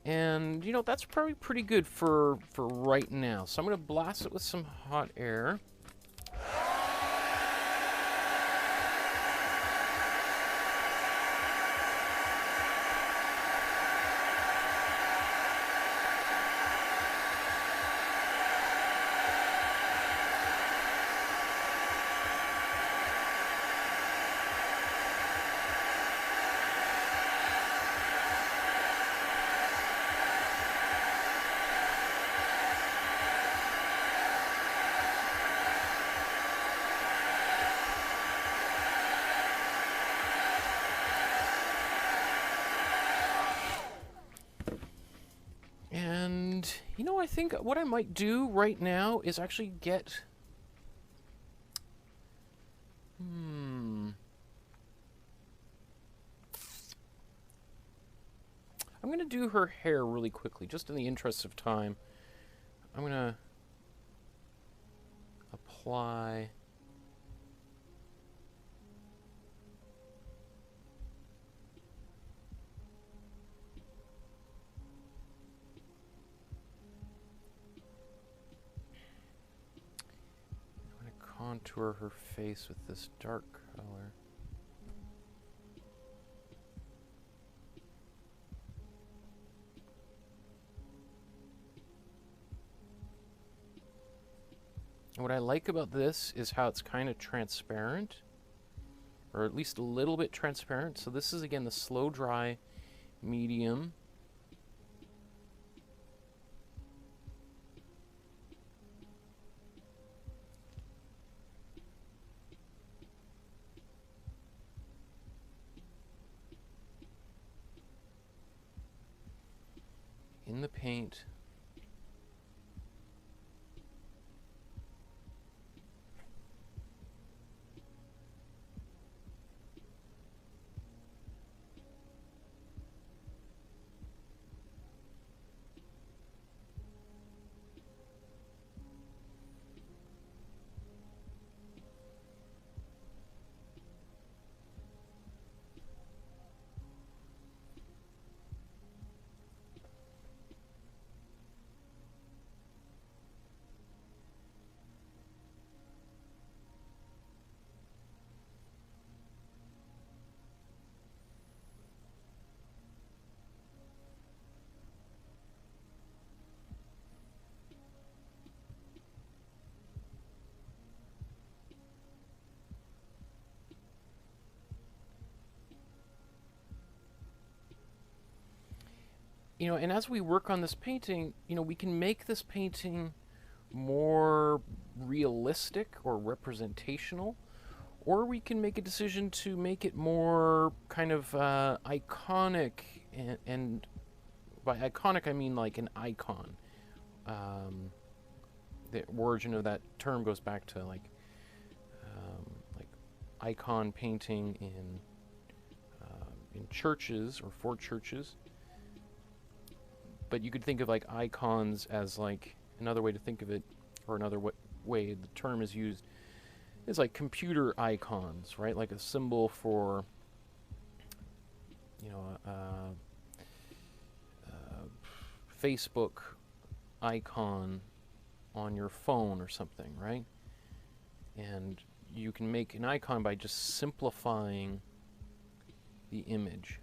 And, you know, that's probably pretty good for right now. So I'm going to blast it with some hot air. And, you know, I think what I might do right now is actually get... I'm going to do her hair really quickly, just in the interest of time. I'm going to apply... contour her face with this dark color. And what I like about this is how it's kind of transparent, or at least a little bit transparent. So this is again the slow dry medium. In and as we work on this painting, we can make this painting more realistic or representational, or we can make a decision to make it more kind of iconic, and by iconic I mean like an icon. The origin of that term goes back to like icon painting in churches or for churches. But you could think of like icons as like another way to think of it, or another way the term is used is like computer icons, right? Like a symbol for, Facebook icon on your phone or something, right? And you can make an icon by just simplifying the image.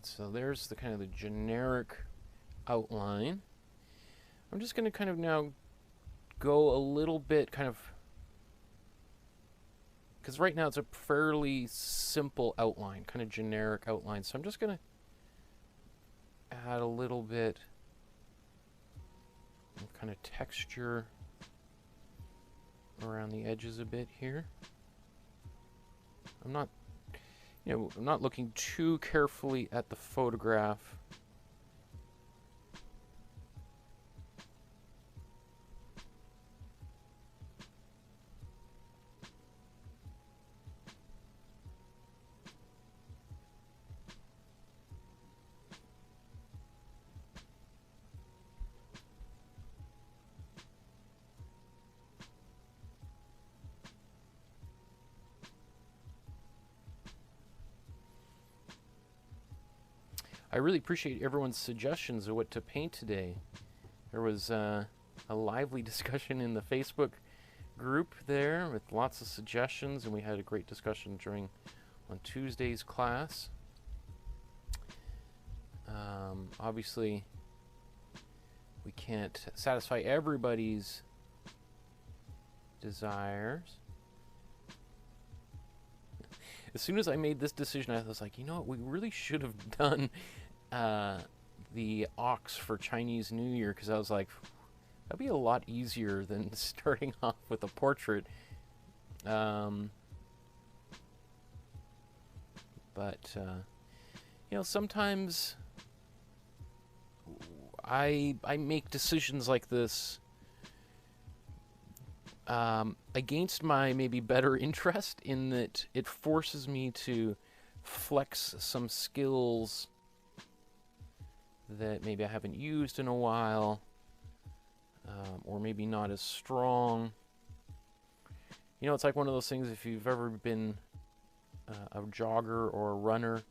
So there's the kind of the generic outline. I'm just going to kind of now go a little bit kind of, because right now it's a fairly simple outline, kind of generic outline. So I'm just going to add a little bit of kind of texture around the edges a bit here. I'm not looking too carefully at the photograph. I really appreciate everyone's suggestions of what to paint today. There was a lively discussion in the Facebook group there with lots of suggestions, and we had a great discussion on Tuesday's class. Obviously, we can't satisfy everybody's desires. As soon as I made this decision, I was like, you know what, we really should have done the ox for Chinese New Year, because I was like, that'd be a lot easier than starting off with a portrait. Sometimes I make decisions like this against my maybe better interest, in that it forces me to flex some skills that maybe I haven't used in a while, or maybe not as strong. It's like one of those things, if you've ever been a jogger or a runner,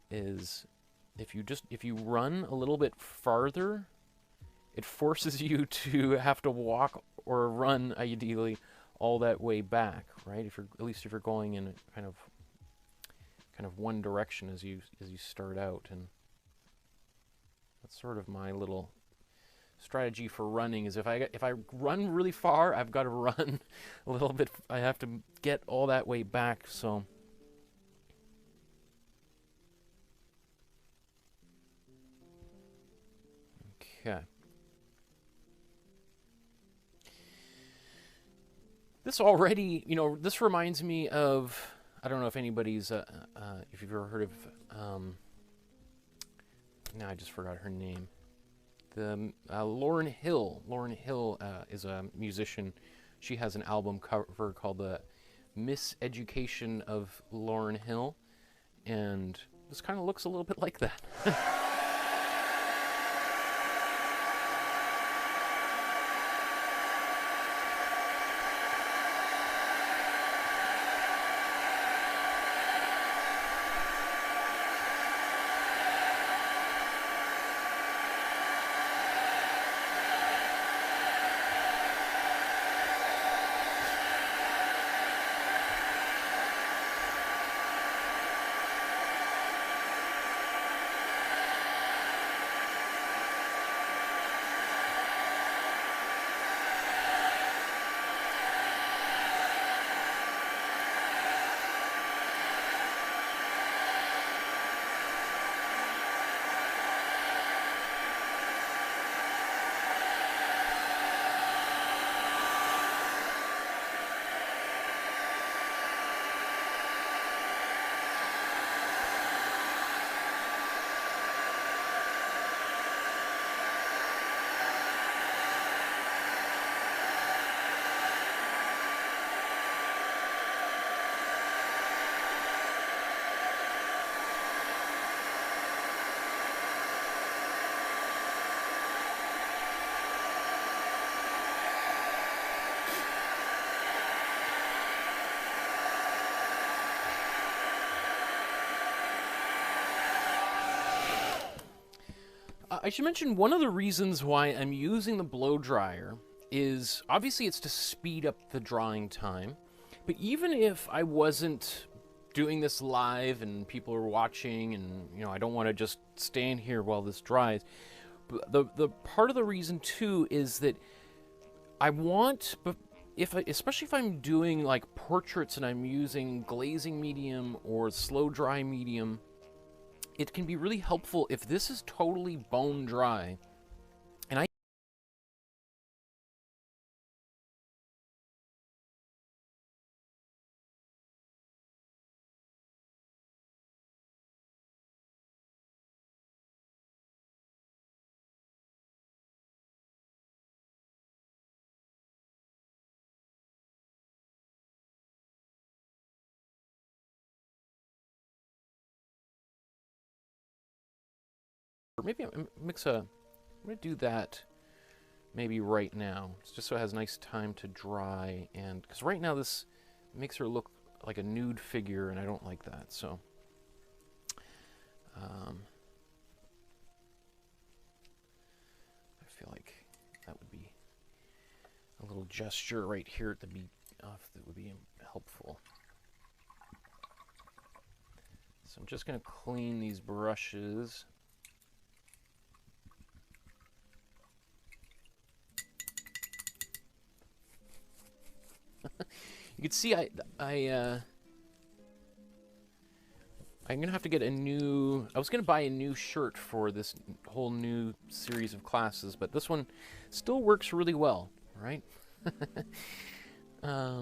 is if you run a little bit farther, it forces you to have to walk or run, ideally, all that way back, right? At least if you're going in a kind of one direction as you start out. And that's sort of my little strategy for running, is if I run really far, I've got to run a little bit. I have to get all that way back. So okay. This already, this reminds me of, I don't know if anybody's, if you've ever heard of, now I just forgot her name. The Lauryn Hill. Lauryn Hill is a musician. She has an album cover called The Miseducation of Lauryn Hill, and this kind of looks a little bit like that. I should mention one of the reasons why I'm using the blow dryer is obviously it's to speed up the drying time. But even if I wasn't doing this live and people are watching and, you know, I don't want to just stand here while this dries, the part of the reason too is that I want, especially if I'm doing like portraits and I'm using glazing medium or slow dry medium, it can be really helpful if this is totally bone dry. And I or maybe I mix a, I'm gonna do that maybe right now, just so it has nice time to dry, and because right now this makes her look like a nude figure, and I don't like that. So I feel like that would be a little gesture right here at the that would be helpful. So I'm just going to clean these brushes. You can see I'm gonna have to get a new. I was gonna buy a new shirt for this whole new series of classes, but this one still works really well, right? Okay.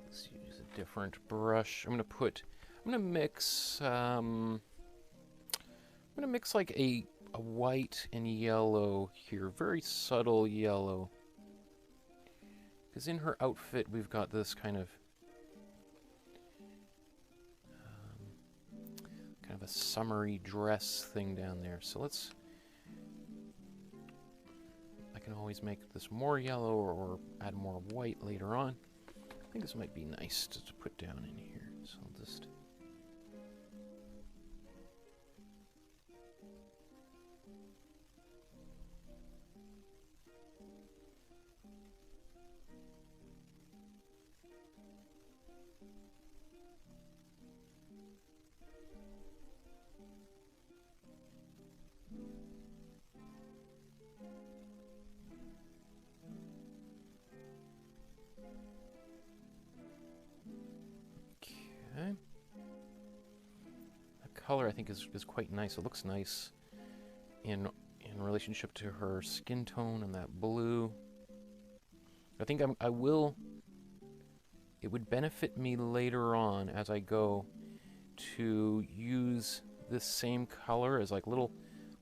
Let's use a different brush. I'm gonna mix like a white and yellow here, very subtle yellow. Because in her outfit, we've got this kind of a summery dress thing down there. So I can always make this more yellow or add more white later on. I think this might be nice to put down in here. So I'll just... Okay. The color I think is quite nice. It looks nice in relationship to her skin tone and that blue. I think I will. It would benefit me later on as I go to use this same color as like little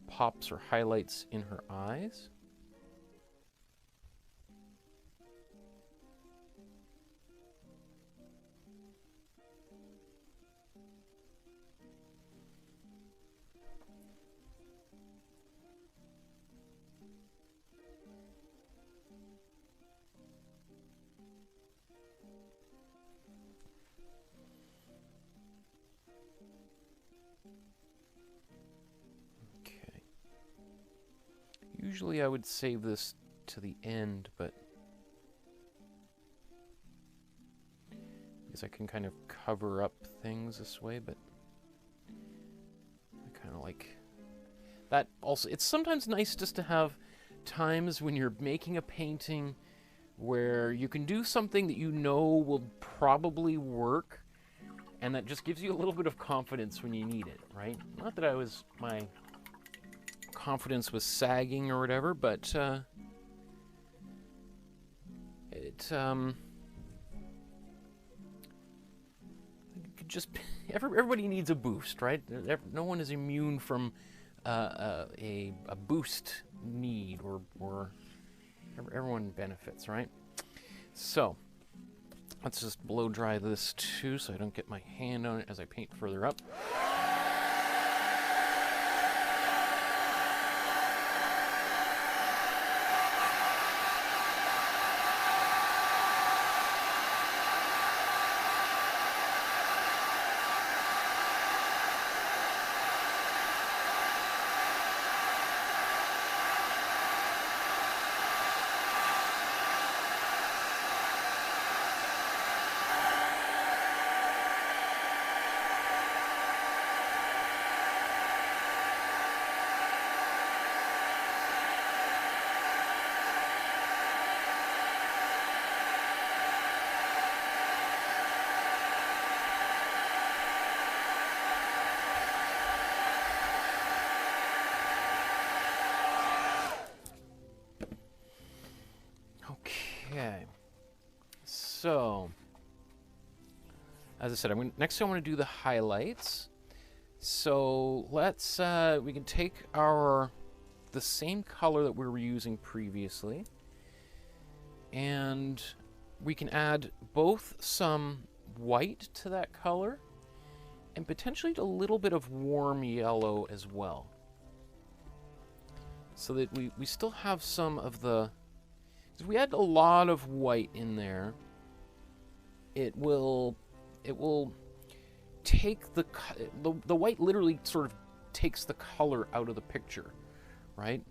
pops or highlights in her eyes. Usually I would save this to the end, but because I can kind of cover up things this way, but I kind of like that. Also, it's sometimes nice just to have times when you're making a painting where you can do something that you know will probably work, and that just gives you a little bit of confidence when you need it, right? Not that my confidence was sagging or whatever, but just everybody needs a boost, right? No one is immune from a boost need, or everyone benefits, right? So let's just blow dry this too, so I don't get my hand on it as I paint further up. so as I said, next I want to do the highlights. So let's we can take the same color that we were using previously, and we can add both some white to that color and potentially a little bit of warm yellow as well, so that we still have some of the, if we add a lot of white in there, it will take the white literally sort of takes the color out of the picture, right?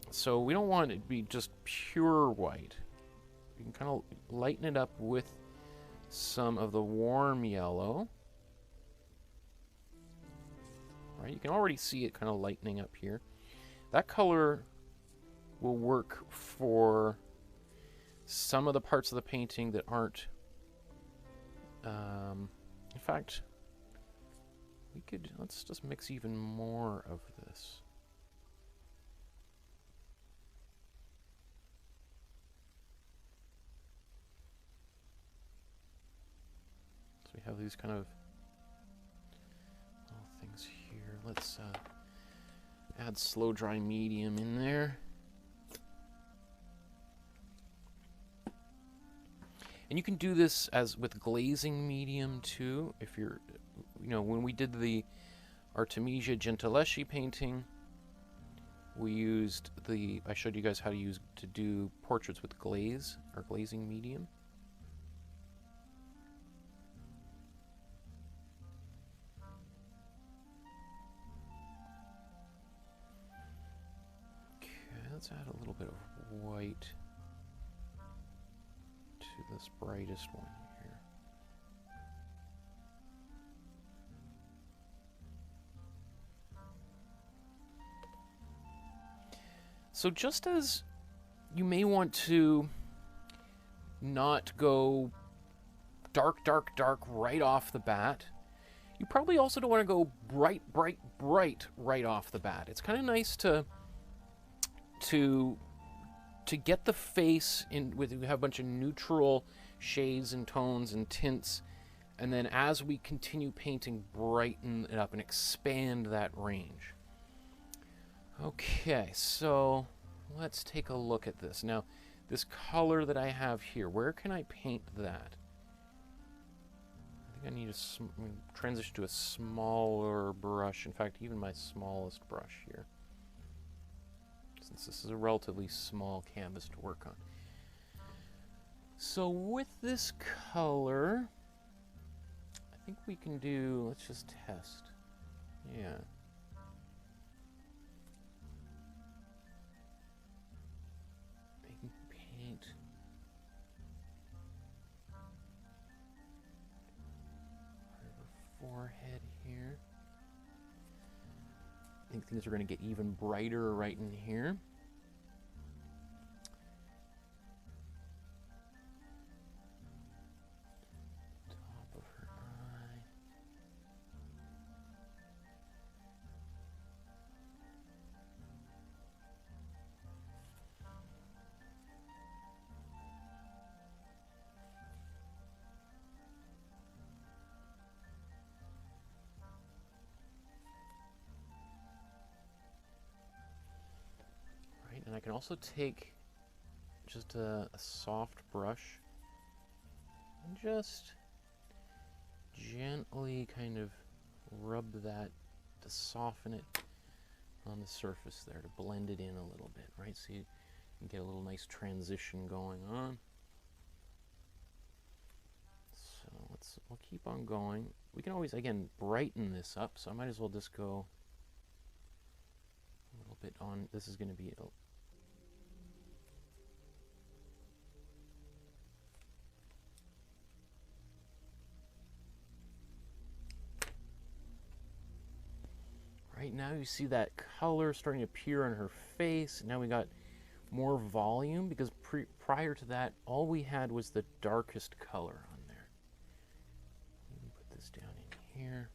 So we don't want it to be just pure white. You can kind of lighten it up with some of the warm yellow. Right, you can already see it kind of lightening up here. That color will work for some of the parts of the painting that aren't. In fact, let's just mix even more of this. So we have these kind of little things here. Let's add slow dry medium in there. And you can do this as with glazing medium too. If you're, when we did the Artemisia Gentileschi painting, we used I showed you guys how to do portraits with glaze or glazing medium. Okay, let's add a little bit of white to this brightest one here. So just as you may want to not go dark, dark, dark right off the bat, you probably also don't want to go bright, bright, bright right off the bat. It's kind of nice to get the face in with, we have a bunch of neutral shades and tones and tints, and then as we continue painting, brighten it up and expand that range. Okay, so let's take a look at this. Now, this color that I have here, where can I paint that? I think I need to transition to a smaller brush. In fact, even my smallest brush here, since this is a relatively small canvas to work on. So with this color, I think we can do, let's just test. Yeah. Paint. Forehead here. I think things are going to get even brighter right in here. Top of her eye. And I can also take just a soft brush and just gently kind of rub that to soften it on the surface there, to blend it in a little bit, right? So you can get a little nice transition going on. So we'll keep on going. We can always, again, brighten this up, so I might as well just go a little bit on. This is going to be right now you see that color starting to appear on her face. Now we got more volume, because prior to that, all we had was the darkest color on there. Let me put this down in here.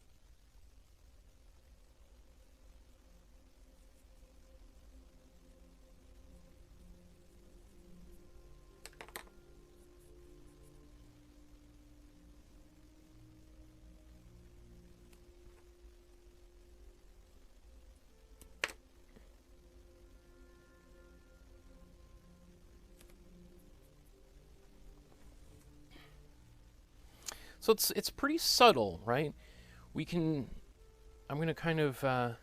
So it's pretty subtle, right? We can, I'm going to kind of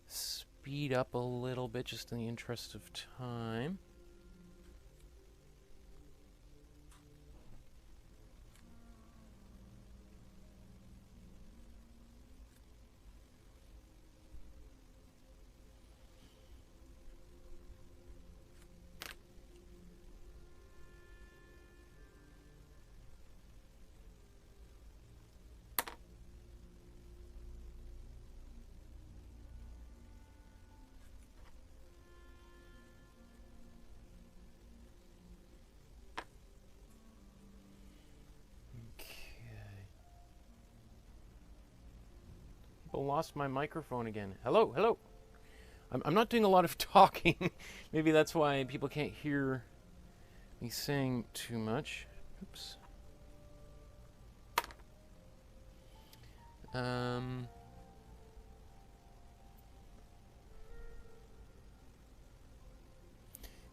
speed up a little bit just in the interest of time. Lost my microphone again. Hello, hello. I'm not doing a lot of talking. Maybe that's why people can't hear me saying too much. Oops. The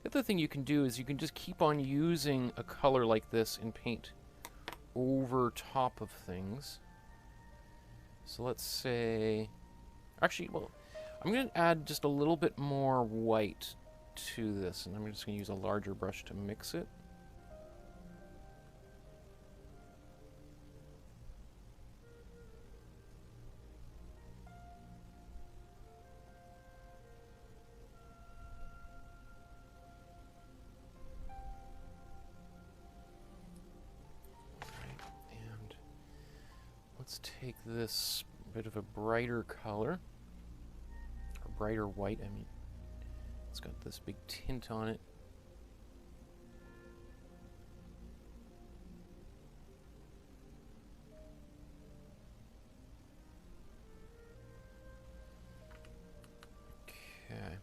other thing you can do is you can just keep on using a color like this in paint over top of things. So let's say, actually, well, I'm going to add just a little bit more white to this, and I'm just going to use a larger brush to mix it. Let's take this bit of a brighter color, or brighter white, I mean. It's got this big tint on it. Okay.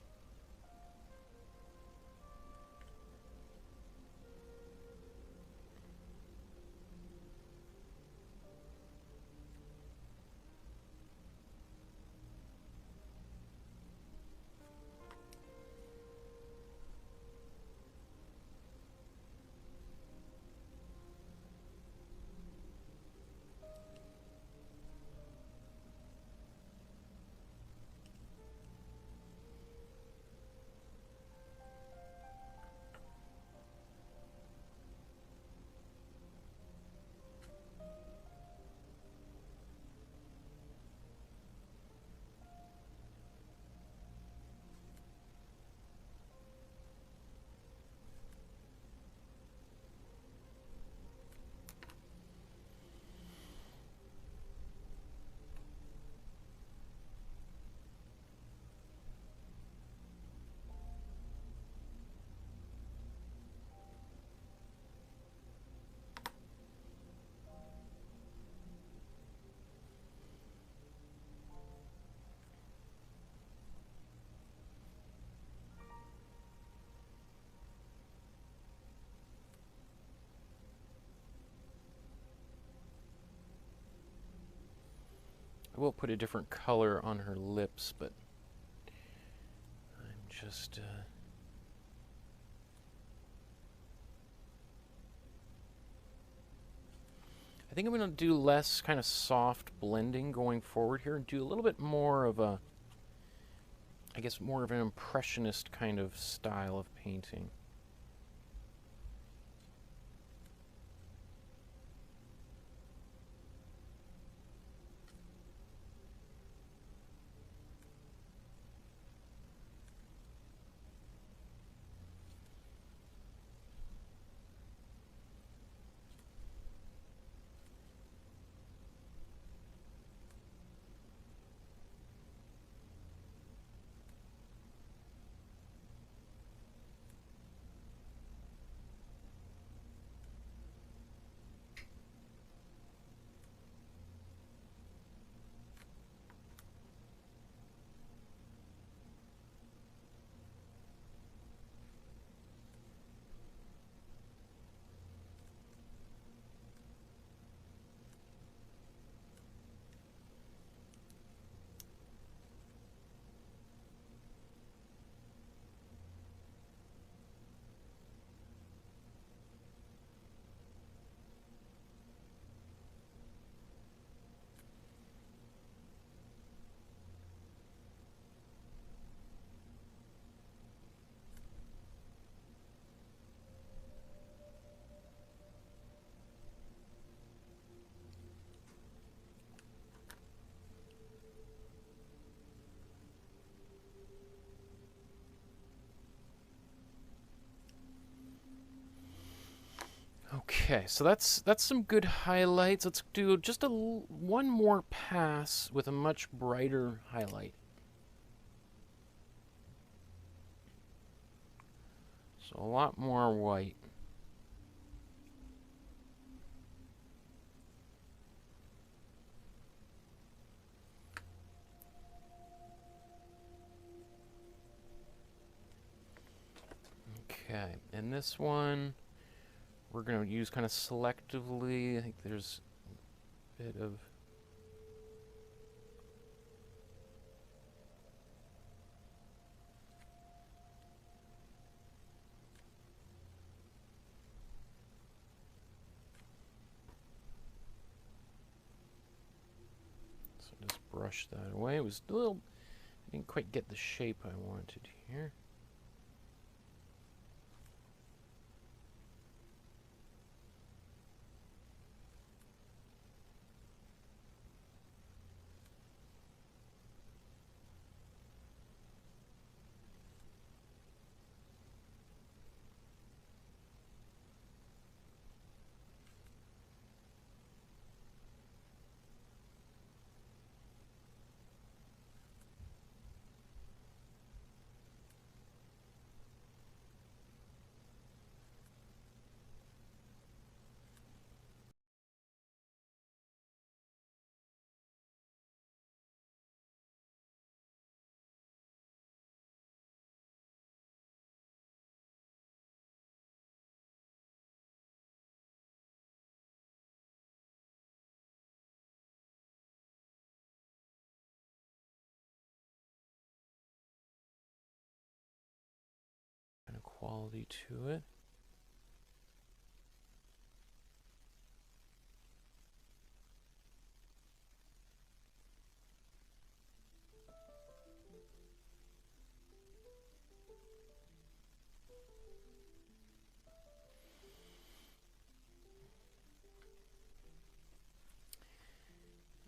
I will put a different color on her lips, but I'm just I think I'm going to do less kind of soft blending going forward here and do a little bit more of a, I guess, more of an impressionist kind of style of painting. Okay, so that's some good highlights. Let's do just one more pass with a much brighter highlight. So a lot more white. Okay, and this one we're going to use kind of selectively. I think there's a bit of... So just brush that away. It was a little... I didn't quite get the shape I wanted here. Kind of quality to it.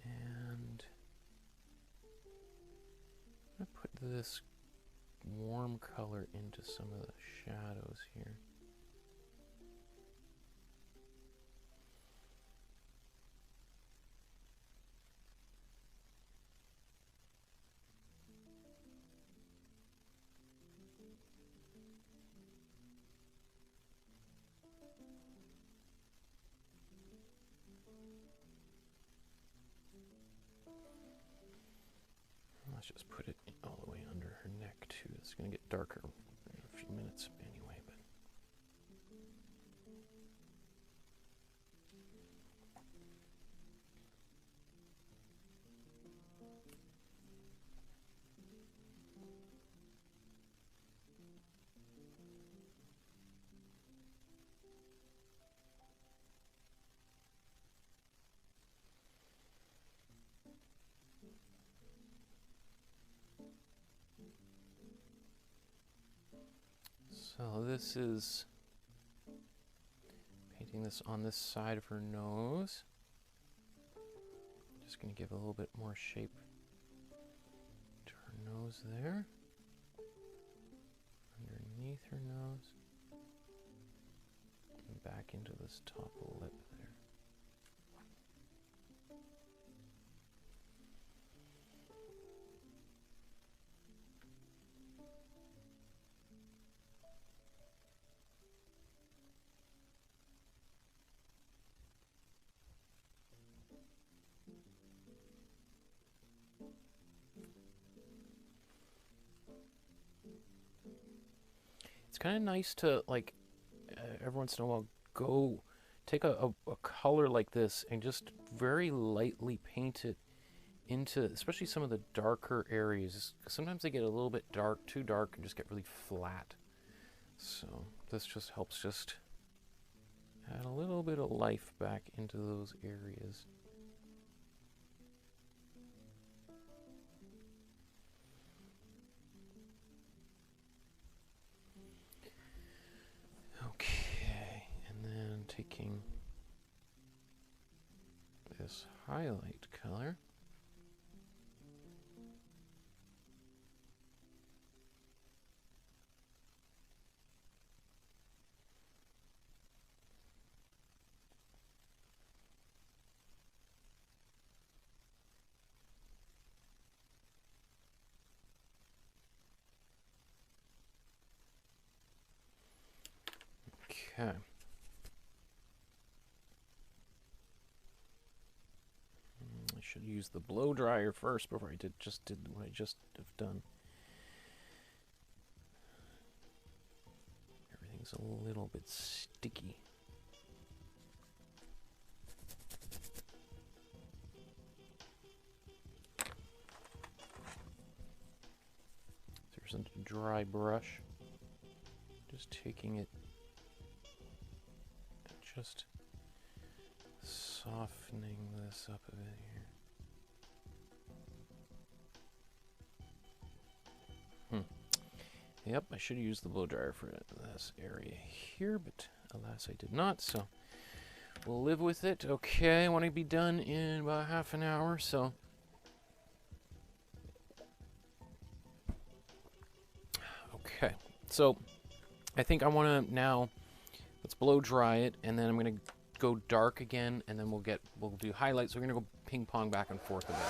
And I'm going to put this warm color into some of the shadows here. Let's just put it all the way under her neck too. It's going to get darker in a few minutes anyway, but so this is painting this on this side of her nose. Just going to give a little bit more shape to her nose there. Underneath her nose. And back into this top lip there. It's kind of nice to, like, every once in a while go take a color like this and just very lightly paint it into, especially some of the darker areas. Sometimes they get a little bit dark, too dark, and just get really flat. So this just helps just add a little bit of life back into those areas. Okay, and then taking this highlight color. Okay. I should use the blow dryer first before I did what I just have done. Everything's a little bit sticky. There's a dry brush. Just taking it, just softening this up a bit here. Yep, I should use the blow dryer for this area here, but alas I did not, so we'll live with it. Okay, I want to be done in about half an hour, so okay. So I think I want to now, let's blow dry it, and then I'm going to go dark again, and then we'll do highlights. So we're going to go ping pong back and forth a bit.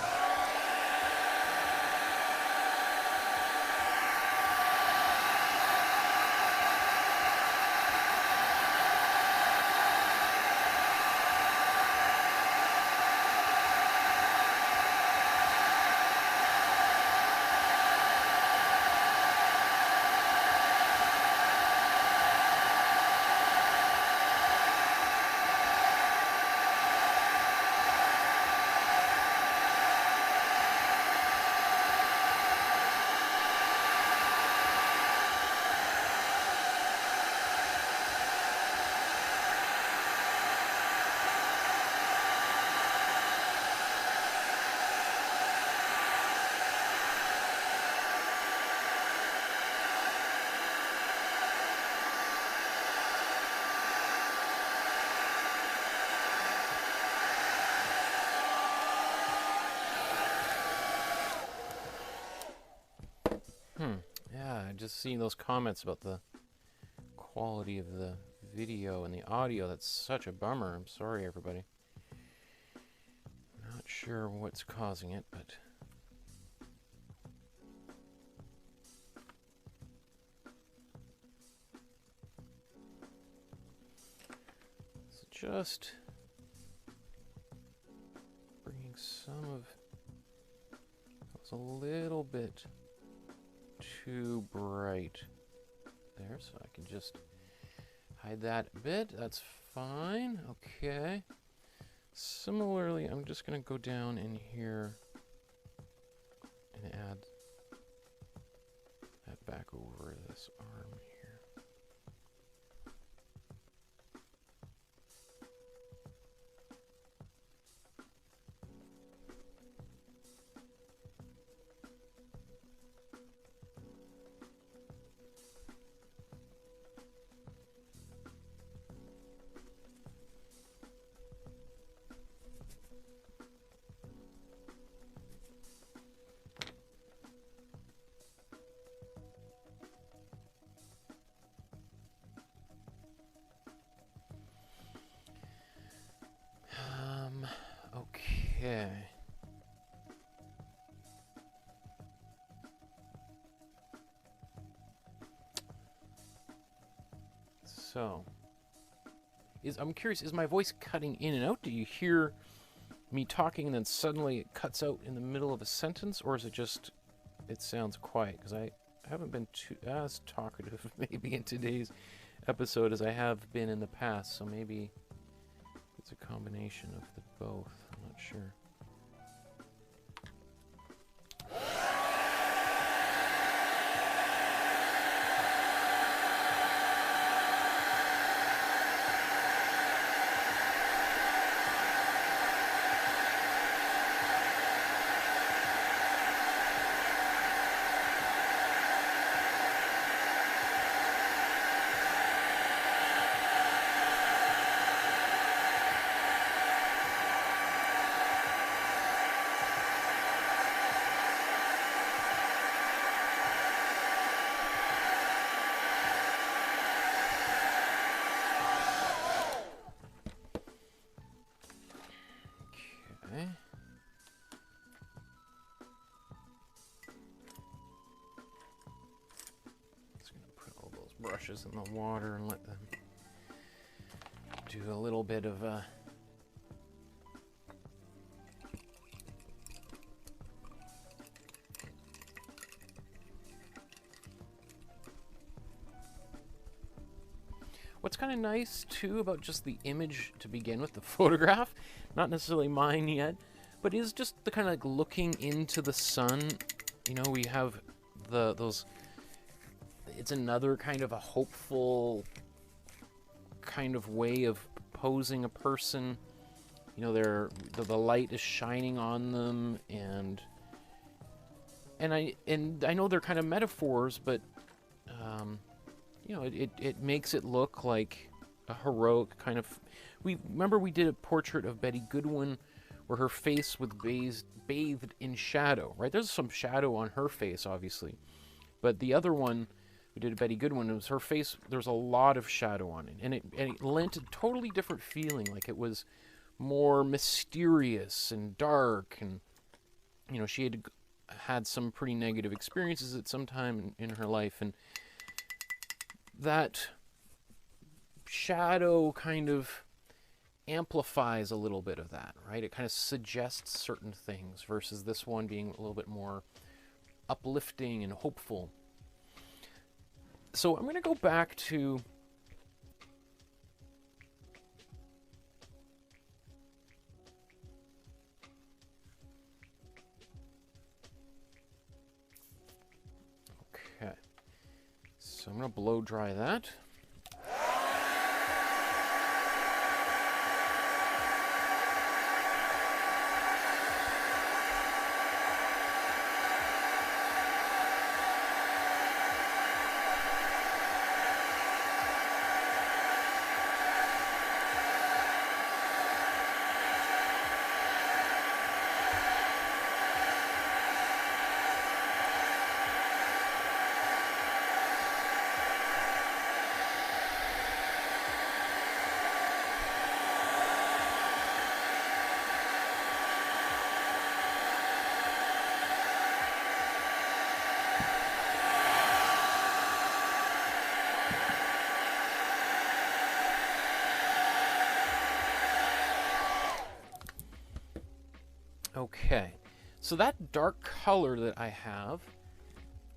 Yeah, I just seen those comments about the quality of the video and the audio. That's such a bummer. I'm sorry, everybody. Not sure what's causing it, but it's just bringing some of it's a little bit too bright there, so I can just hide that a bit. That's fine. Okay. Similarly, I'm just going to go down in here and add that back over this arm here. Okay. So, I'm curious, is my voice cutting in and out? Do you hear me talking and then suddenly it cuts out in the middle of a sentence, or is it just, it sounds quiet? Because I haven't been as talkative maybe in today's episode as I have been in the past, so maybe it's a combination of the both. I'm not sure. Brushes in the water and let them do a little bit of a... What's kind of nice, too, about just the image to begin with, the photograph, not necessarily mine yet, but is just the kind of like looking into the sun. You know, we have those... It's another kind of a hopeful kind of way of posing a person. You know, the light is shining on them, and I know they're kind of metaphors, but you know, it makes it look like a heroic kind of... Remember we did a portrait of Betty Goodwin where her face was bathed in shadow, right? There's some shadow on her face, obviously. But the other one, we did a Betty Goodwin, it was her face, there's a lot of shadow on it. And it lent a totally different feeling, like it was more mysterious and dark. And, you know, she had some pretty negative experiences at some time in her life, and that shadow kind of amplifies a little bit of that, right? It kind of suggests certain things versus this one being a little bit more uplifting and hopeful. So I'm going to go back to okay. So I'm going to blow dry that. Okay, so that dark color that I have,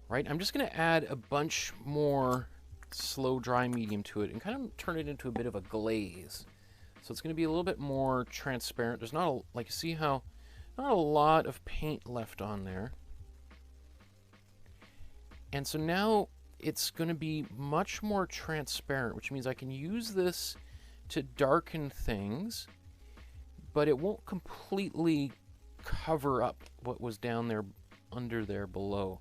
right, I'm just going to add a bunch more slow dry medium to it and kind of turn it into a bit of a glaze. So it's going to be a little bit more transparent. There's not like, see how, not a lot of paint left on there. And so now it's going to be much more transparent, which means I can use this to darken things, but it won't completely cover up what was down there under there below.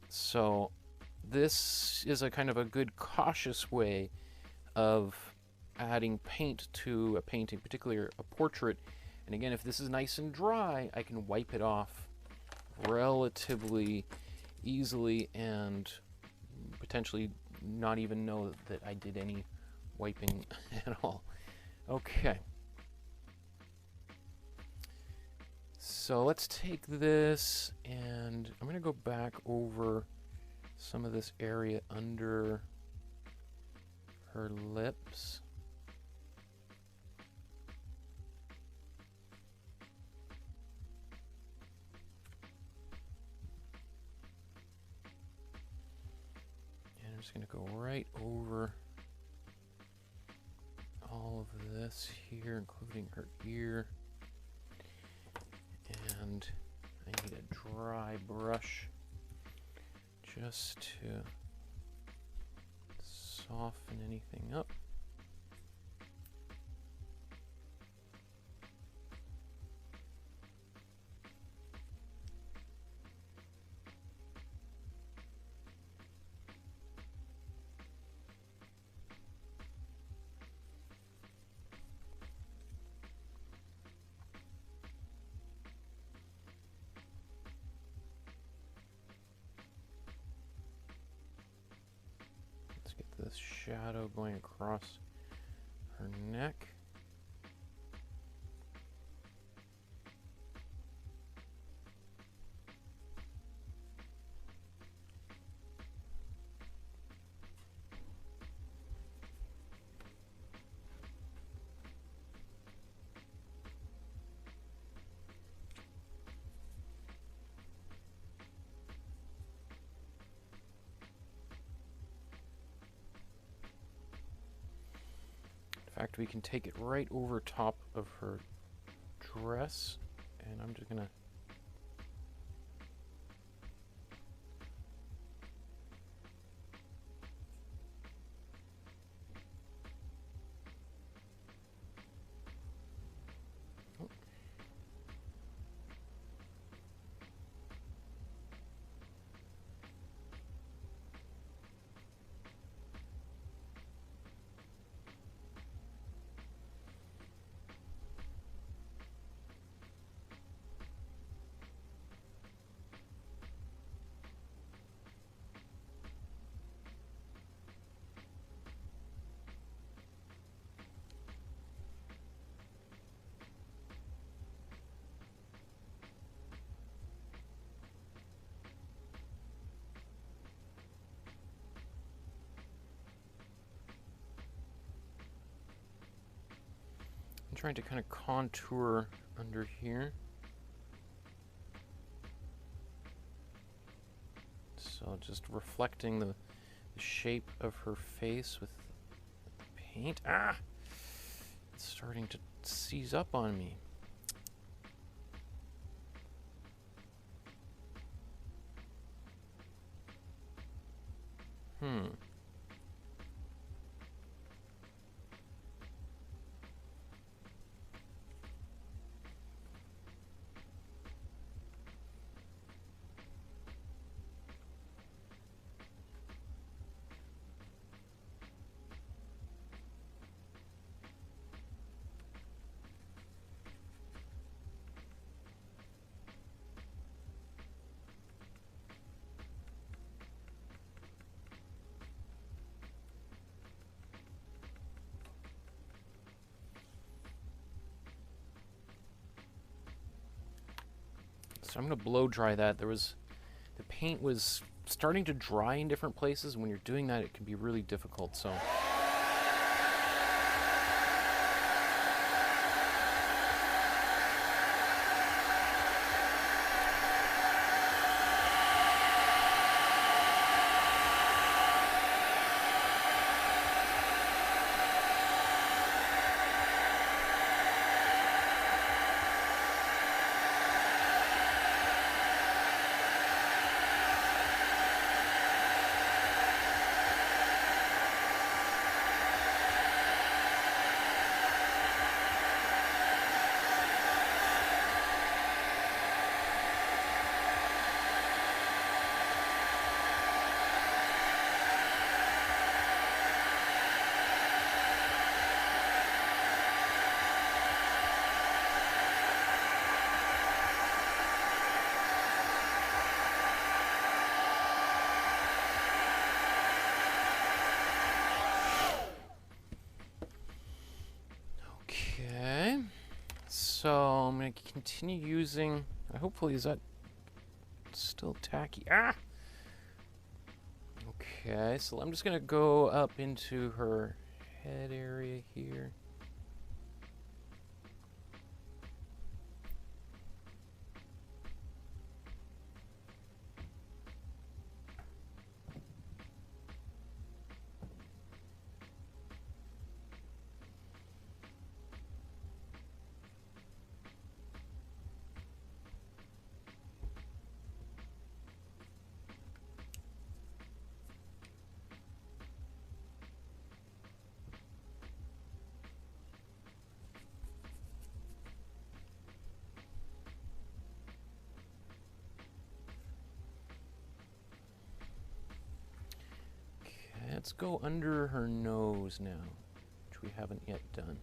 So this is a kind of a good cautious way of adding paint to a painting, particularly a portrait. And again, if this is nice and dry, I can wipe it off relatively easily and potentially not even know that I did any wiping at all. Okay. So let's take this, and I'm going to go back over some of this area under her lips. And I'm just going to go right over all of this here, including her ear. And I need a dry brush just to soften anything up. This shadow going across her neck. fact, we can take it right over top of her dress, and I'm just gonna I'm trying to kind of contour under here. So just reflecting the shape of her face with paint. Ah! It's starting to seize up on me. So I'm going to blow dry that. The paint was starting to dry in different places. When you're doing that, it can be really difficult. So I'm going to continue using, hopefully, is that still tacky? Ah! Okay, so I'm just going to go up into her head area here. Let's go under her nose now, which we haven't yet done.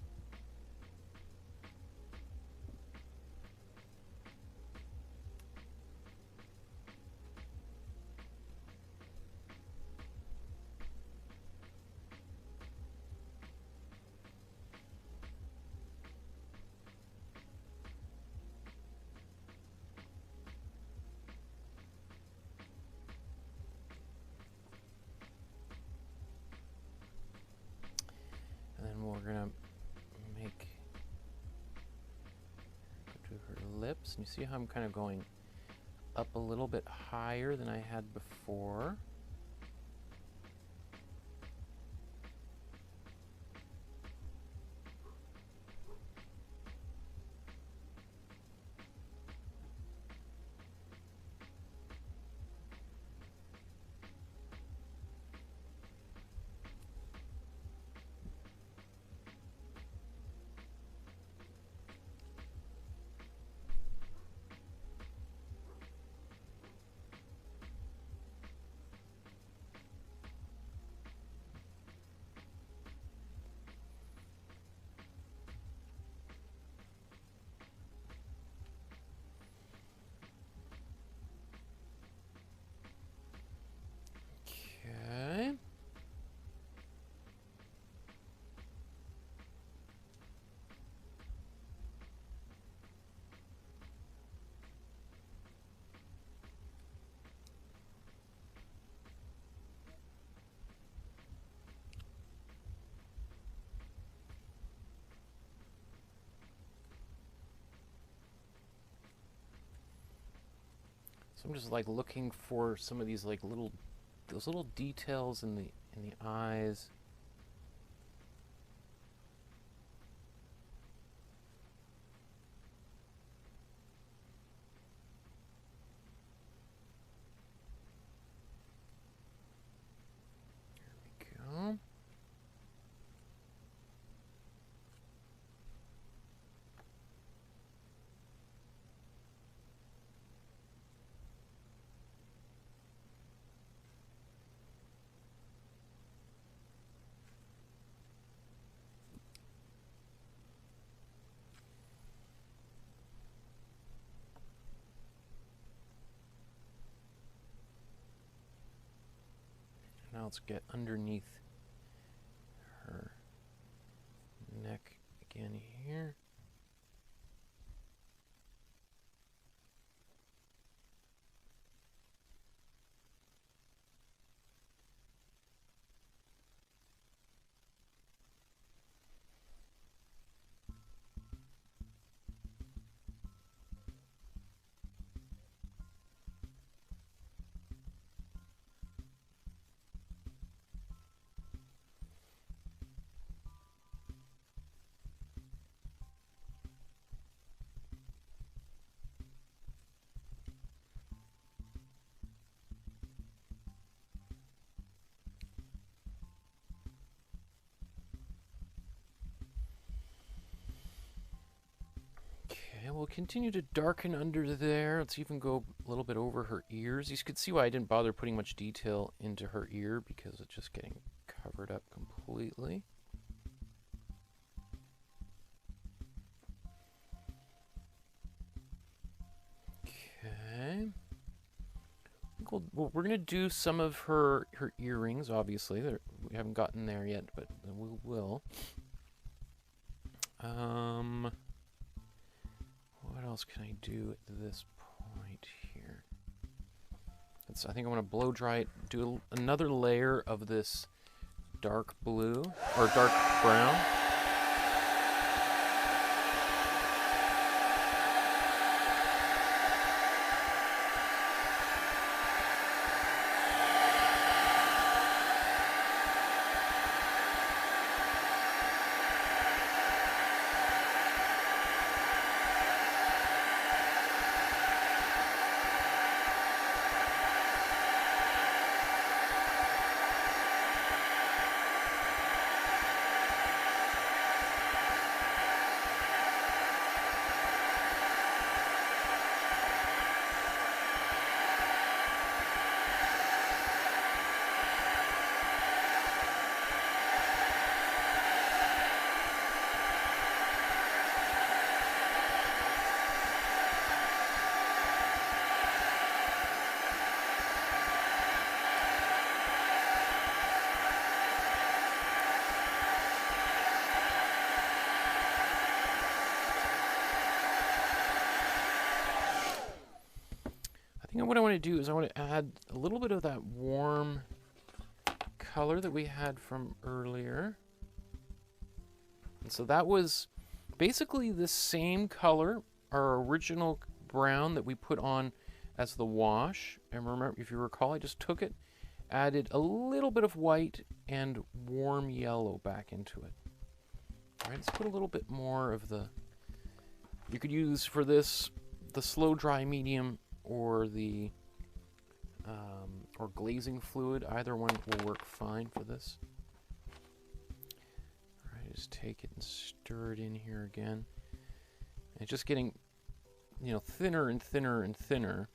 We're gonna make, go to her lips, and you see how I'm kind of going up a little bit higher than I had before. So I'm just like looking for some of these like those little details in the eyes. There we go. Now let's get underneath her neck again here. Okay, we'll continue to darken under there. Let's even go a little bit over her ears. You could see why I didn't bother putting much detail into her ear, because it's just getting covered up completely. Okay. We're going to do some of her earrings, obviously. We haven't gotten there yet, but we will. What else can I do at this point here? I think I want to blow dry it, do another layer of this dark blue, or dark brown. I think what I want to do is I want to add a little bit of that warm color that we had from earlier. And so that was basically the same color, our original brown that we put on as the wash. And remember, if you recall, I just took it, added a little bit of white and warm yellow back into it. All right, let's put a little bit more of the, you could use for this the slow dry medium or the or glazing fluid. Either one will work fine for this. All right, just take it and stir it in here again. And it's just getting, you know, thinner and thinner and thinner,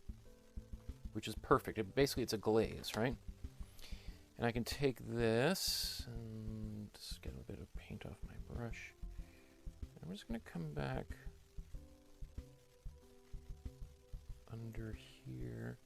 which is perfect. Basically, it's a glaze, right? And I can take this and just get a bit of paint off my brush. I'm just going to come back under here.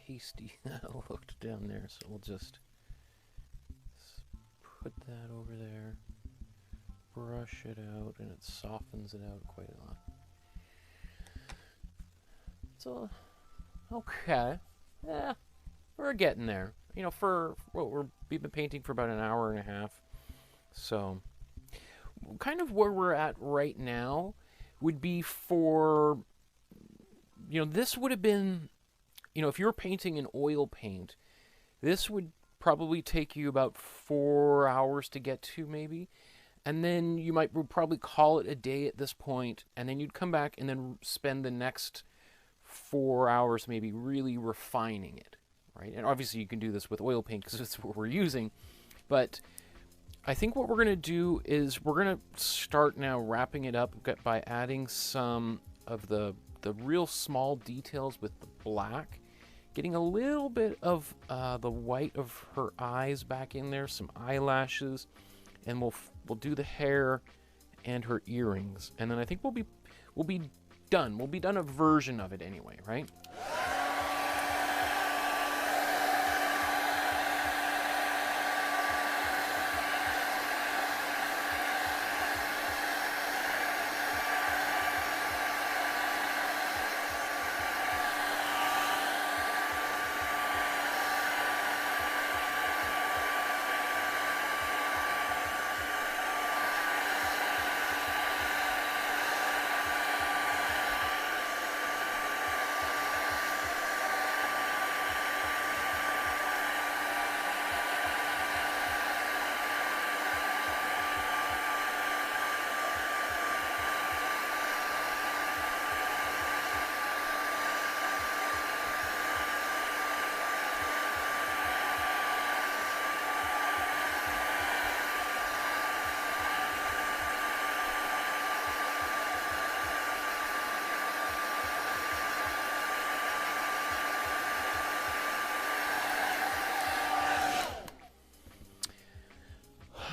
pasty looked down there, so we'll just put that over there, brush it out, and it softens it out quite a lot. So, okay, yeah, we're getting there. You know, for what we've been painting for about an hour and a half, so kind of where we're at right now would be for, you know, this would have been, you know, if you were painting in oil paint, this would probably take you about 4 hours to get to, maybe. And then you would probably call it a day at this point, and then you'd come back and then spend the next 4 hours maybe really refining it, right? And obviously you can do this with oil paint because it's what we're using. But I think what we're going to do is we're going to start now wrapping it up by adding some of the real small details with the black, getting a little bit of the white of her eyes back in there, some eyelashes, and we'll do the hair and her earrings, and then I think we'll be done. We'll be done a version of it anyway, right?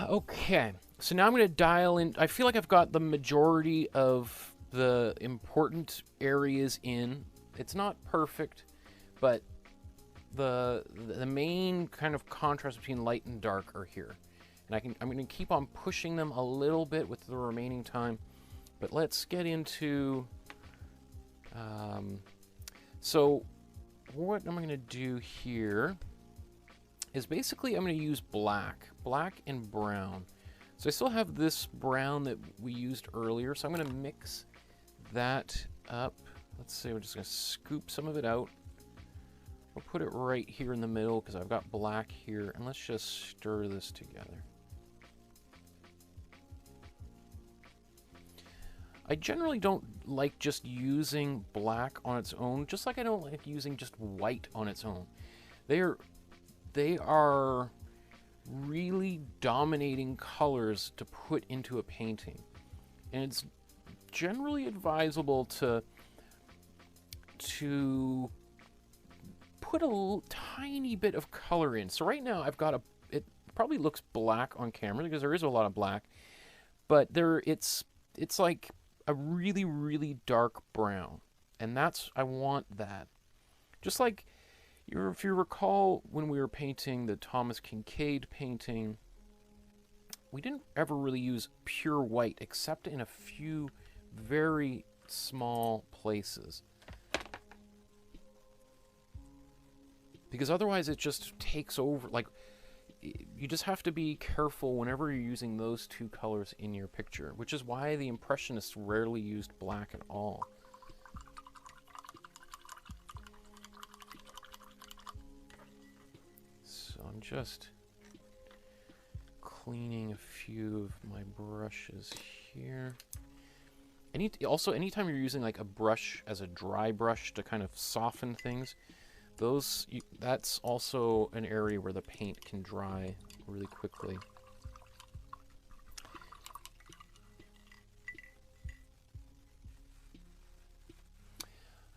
Okay, so now I'm going to dial in. I feel like I've got the majority of the important areas in. It's not perfect, but the main kind of contrast between light and dark are here. And I'm going to keep on pushing them a little bit with the remaining time. But let's get into... so what I'm going to do here is basically I'm going to use black and brown. So I still have this brown that we used earlier, so I'm going to mix that up. Let's see, we're just going to scoop some of it out. We'll put it right here in the middle because I've got black here, and let's just stir this together. I generally don't like just using black on its own, just like I don't like using just white on its own. They are really dominating colors to put into a painting, and it's generally advisable to put a tiny bit of color in. So right now I've got it probably looks black on camera because there is a lot of black, but it's like a really, really dark brown, and I want that. Just like if you recall when we were painting the Thomas Kincaid painting, we didn't ever really use pure white except in a few very small places, because otherwise it just takes over. Like, you just have to be careful whenever you're using those two colors in your picture, which is why the Impressionists rarely used black at all. So I'm just cleaning a few of my brushes here. Also, anytime you're using like a brush as a dry brush to kind of soften things, that's also an area where the paint can dry really quickly.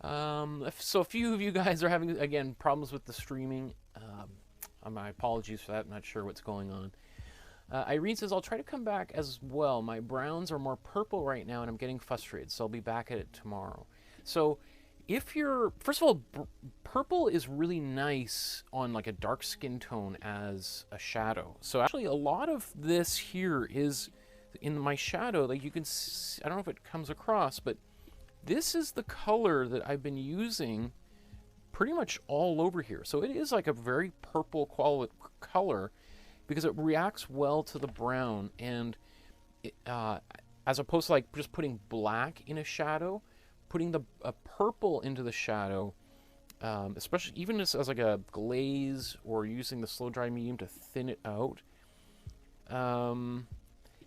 So a few of you guys are having, again, problems with the streaming. My apologies for that. I'm not sure what's going on. Irene says, I'll try to come back as well. My browns are more purple right now, and I'm getting frustrated, so I'll be back at it tomorrow. So if you're, first of all, purple is really nice on like a dark skin tone as a shadow. So actually a lot of this here is in my shadow, like you can see, I don't know if it comes across, but this is the color that I've been using pretty much all over here. So it is like a very purple color because it reacts well to the brown, and it, as opposed to like just putting black in a shadow, putting a purple into the shadow, especially even as like a glaze or using the slow dry medium to thin it out,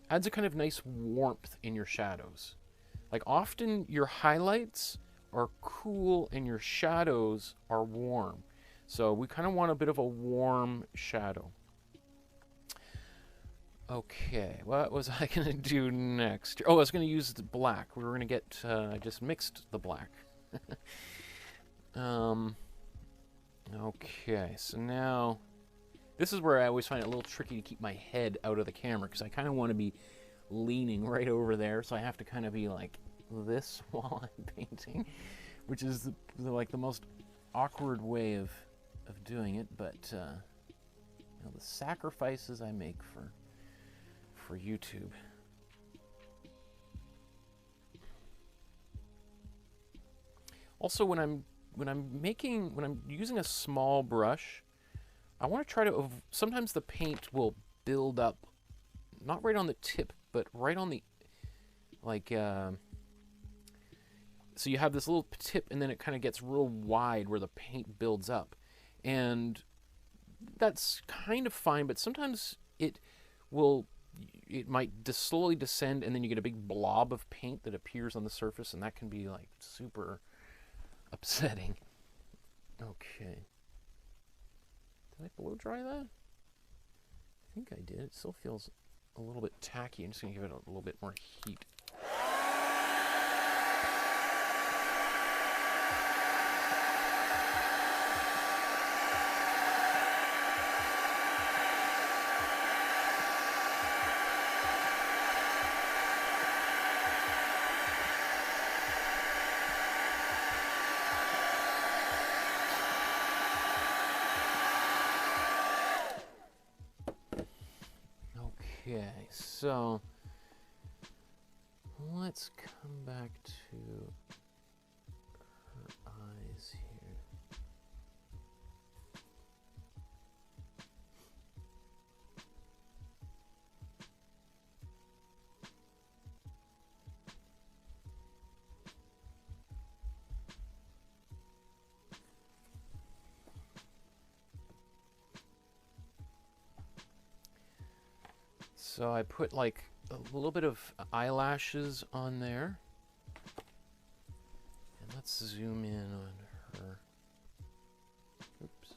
adds a kind of nice warmth in your shadows. Like often your highlights are cool and your shadows are warm. So we kind of want a bit of a warm shadow. Okay, what was I going to do next? Oh, I was going to use the black. We were going to get, I just mixed the black. Okay, so now, this is where I always find it a little tricky to keep my head out of the camera, because I kind of want to be leaning right over there, so I have to kind of be like this while I'm painting, which is like the most awkward way of doing it, but you know, the sacrifices I make for YouTube. Also, when I'm using a small brush, I want to try to sometimes the paint will build up, not right on the tip, but right on the, like, so you have this little tip and then it kind of gets real wide where the paint builds up, and that's kind of fine, but sometimes it might slowly descend, and then you get a big blob of paint that appears on the surface, and that can be like super upsetting. Okay. Did I blow dry that? I think I did. It still feels a little bit tacky. I'm just going to give it a little bit more heat. Okay, so let's come back to her eyes here. So I put like a little bit of eyelashes on there. And let's zoom in on her. Oops.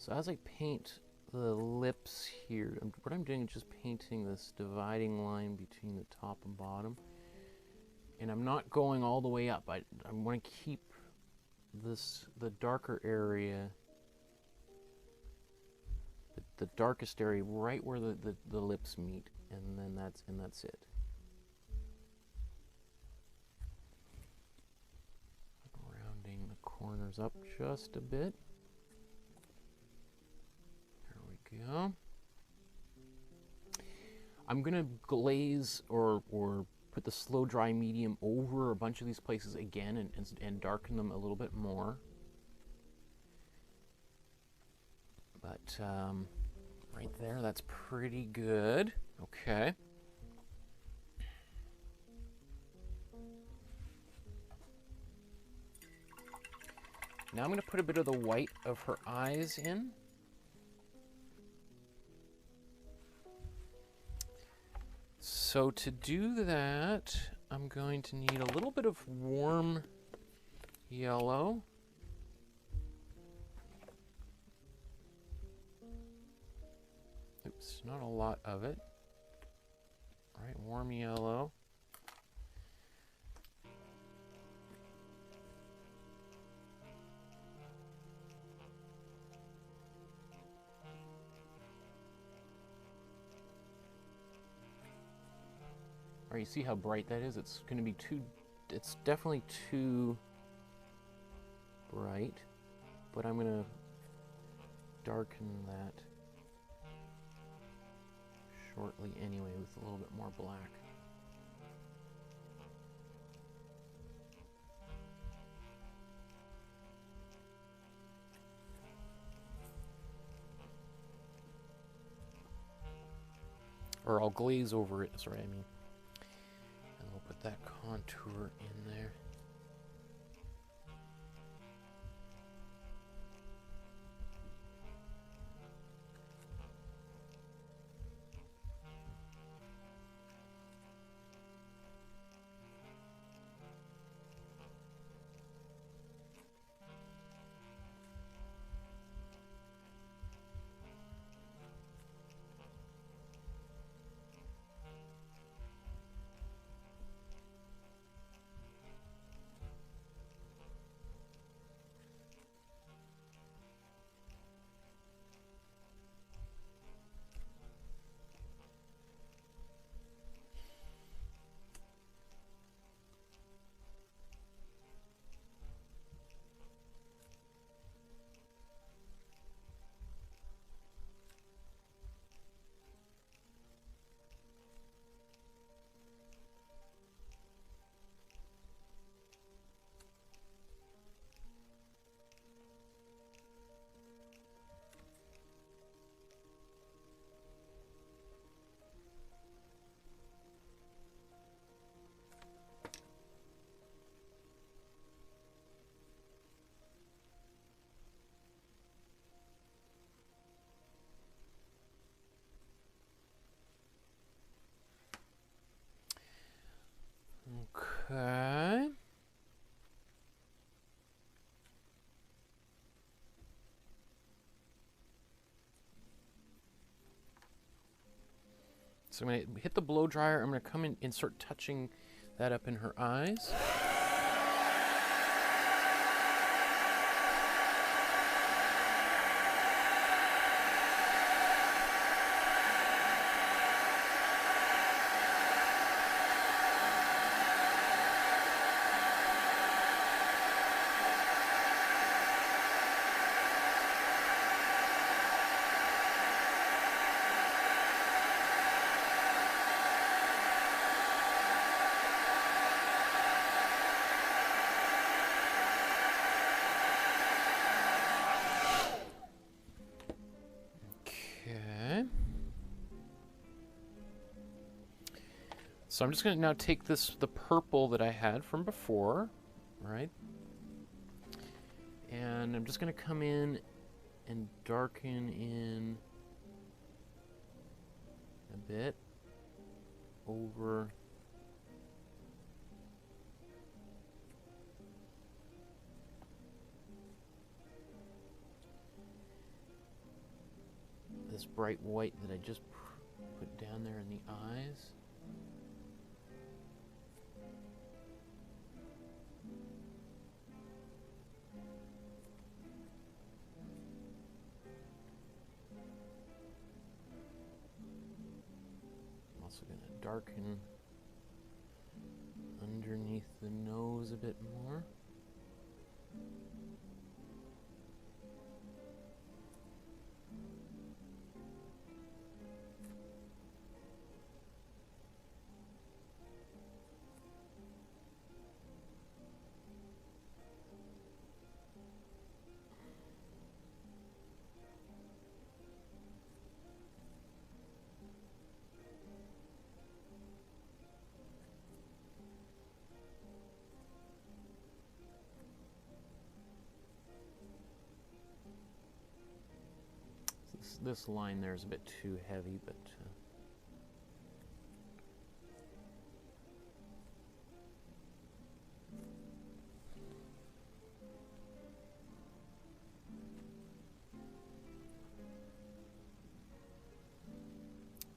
So as I paint the lips here, what I'm doing is just painting this dividing line between the top and bottom. And I'm not going all the way up. I want to keep the darker area, the darkest area right where the lips meet, and then that's it. Rounding the corners up just a bit. Go. I'm gonna glaze or put the slow dry medium over a bunch of these places again and darken them a little bit more. But right there, that's pretty good. Okay. Now I'm gonna put a bit of the white of her eyes in. So to do that, I'm going to need a little bit of warm yellow. Oops, not a lot of it. All right, warm yellow. All right, you see how bright that is? It's going to be it's definitely too bright, but I'm going to darken that shortly anyway with a little bit more black. Or I'll glaze over it, sorry, I mean. And we'll put that contour in there. Okay. So I'm going to hit the blow dryer. I'm going to come in and start touching that up in her eyes. So I'm just going to now take the purple that I had from before, right? And I'm just going to come in and darken in a bit over this bright white that I just put down there in the eyes. I'm also going to darken underneath the nose a bit more. This line there is a bit too heavy, but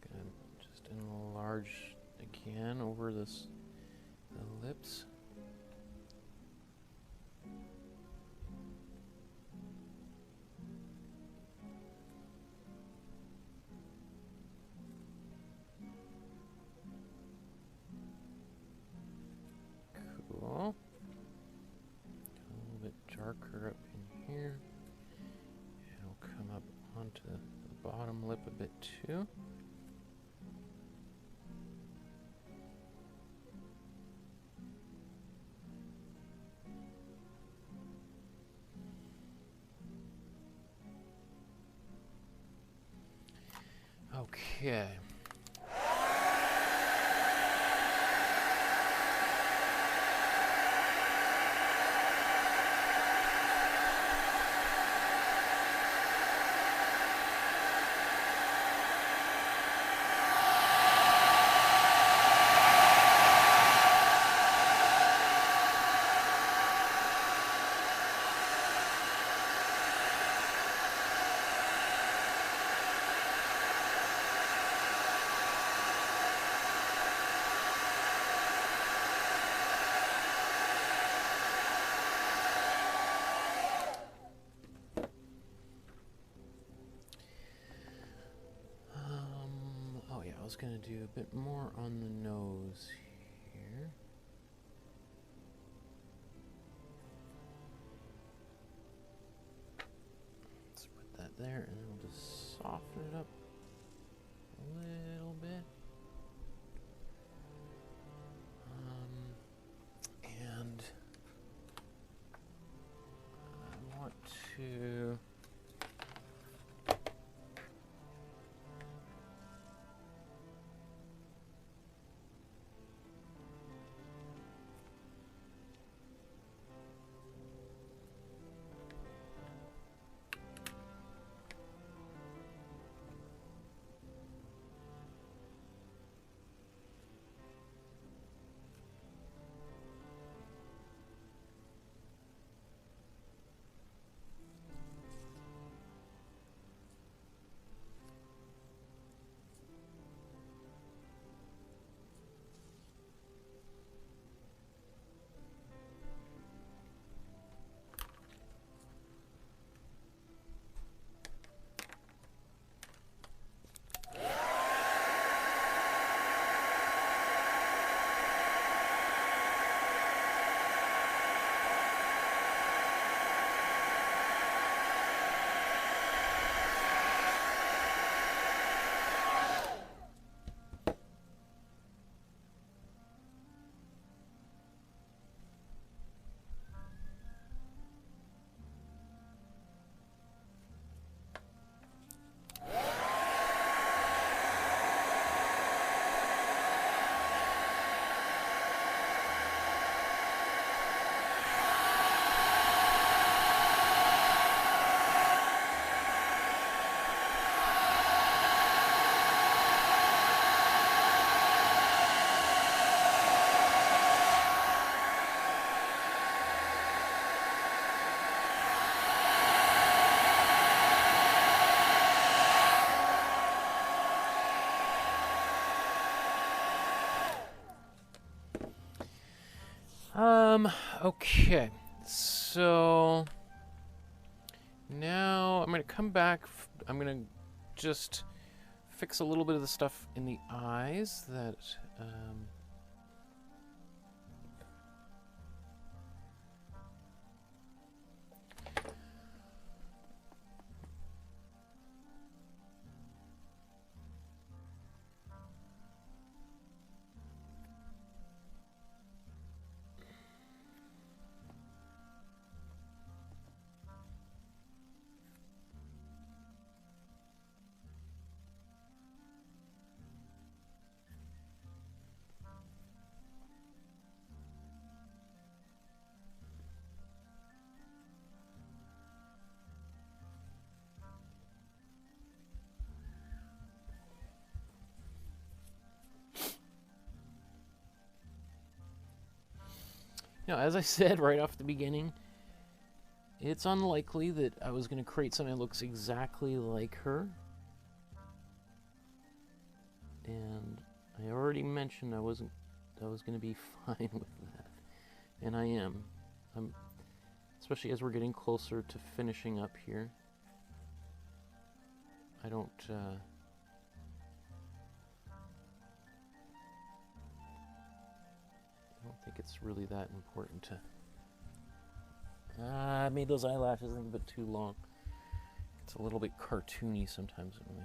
gonna just enlarge again over the lips. Cool. A little bit darker up in here. It'll come up onto the bottom lip a bit too. Okay. I was going to do a bit more on the nose here. Let's put that there, and then we'll just soften it up a little bit. And I want to Okay. So now I'm going to come back. I'm going to just fix a little bit of the stuff in the eyes that now, as I said right off the beginning, it's unlikely that I was going to create something that looks exactly like her. And I already mentioned I was going to be fine with that. And I am. Especially as we're getting closer to finishing up here. I don't think it's really that important to... I made those eyelashes a bit too long. It's a little bit cartoony sometimes when we...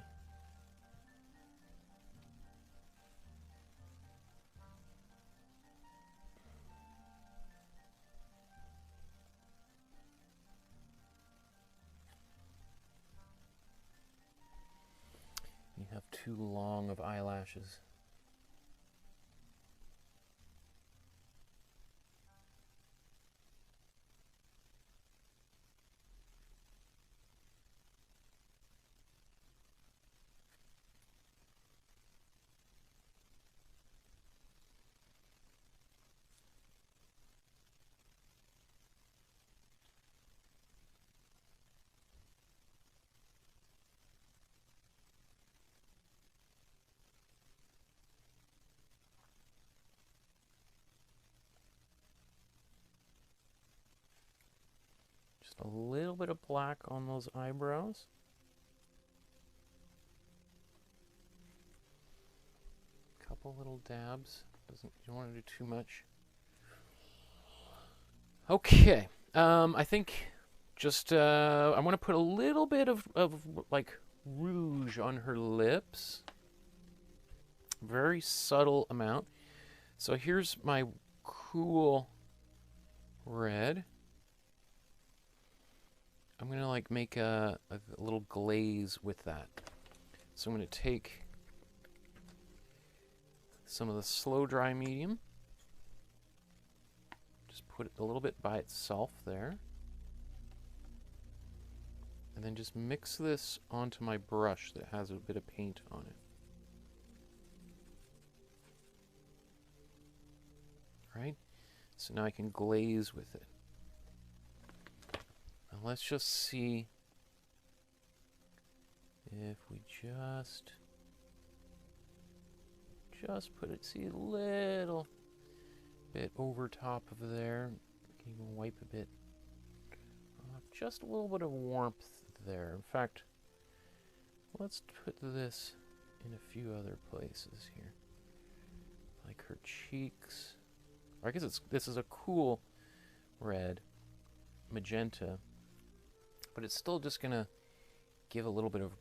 You have too long of eyelashes. Just a little bit of black on those eyebrows. Couple little dabs. You don't want to do too much. Okay. I think just I want to put a little bit of like rouge on her lips. Very subtle amount. So here's my cool red. I'm going to like make a little glaze with that. So I'm going to take some of the slow dry medium. Just put it a little bit by itself there. And then just mix this onto my brush that has a bit of paint on it. Right? So now I can glaze with it. Now let's just see if we just put it, see a little bit over top of there. You can even wipe a bit. Just a little bit of warmth there. In fact, let's put this in a few other places here. Like her cheeks. I guess this is a cool red, magenta, but it's still just gonna give a little bit of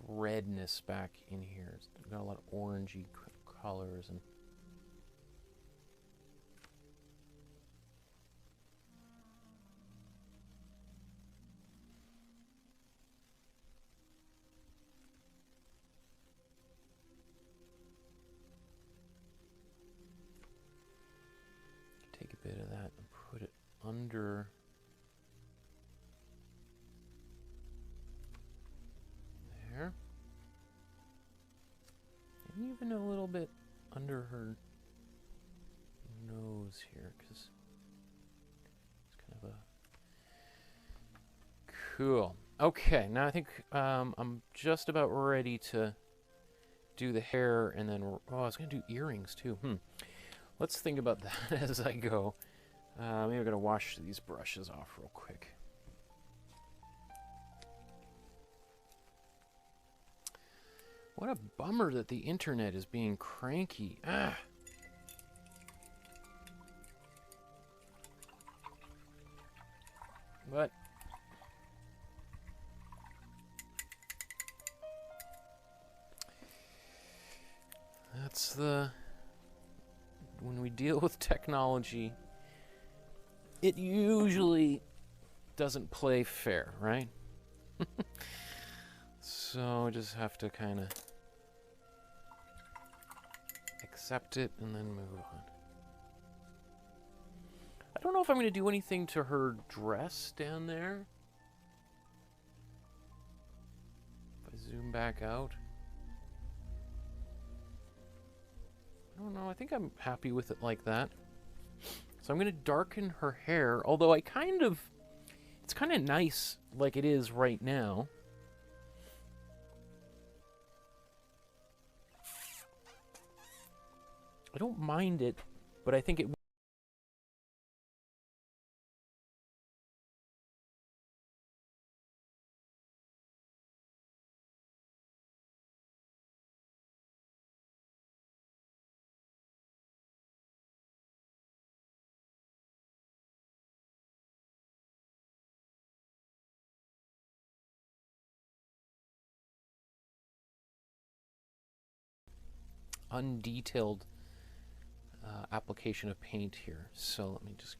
redness back in here. It's got a lot of orangey colors and take a bit of that and put it under there. And even a little bit under her nose here, because it's kind of a cool. Okay, now I think I'm just about ready to do the hair, and then I was gonna do earrings too. Let's think about that as I go. Maybe I'm going to wash these brushes off real quick. What a bummer that the internet is being cranky. Ah. But that's when we deal with technology, it usually doesn't play fair, right? So I just have to kind of accept it and then move on. I don't know if I'm going to do anything to her dress down there. If I zoom back out. I don't know. I think I'm happy with it like that. So I'm going to darken her hair, although it's kind of nice like it is right now. I don't mind it, but I think it undetailed application of paint here. So let me just...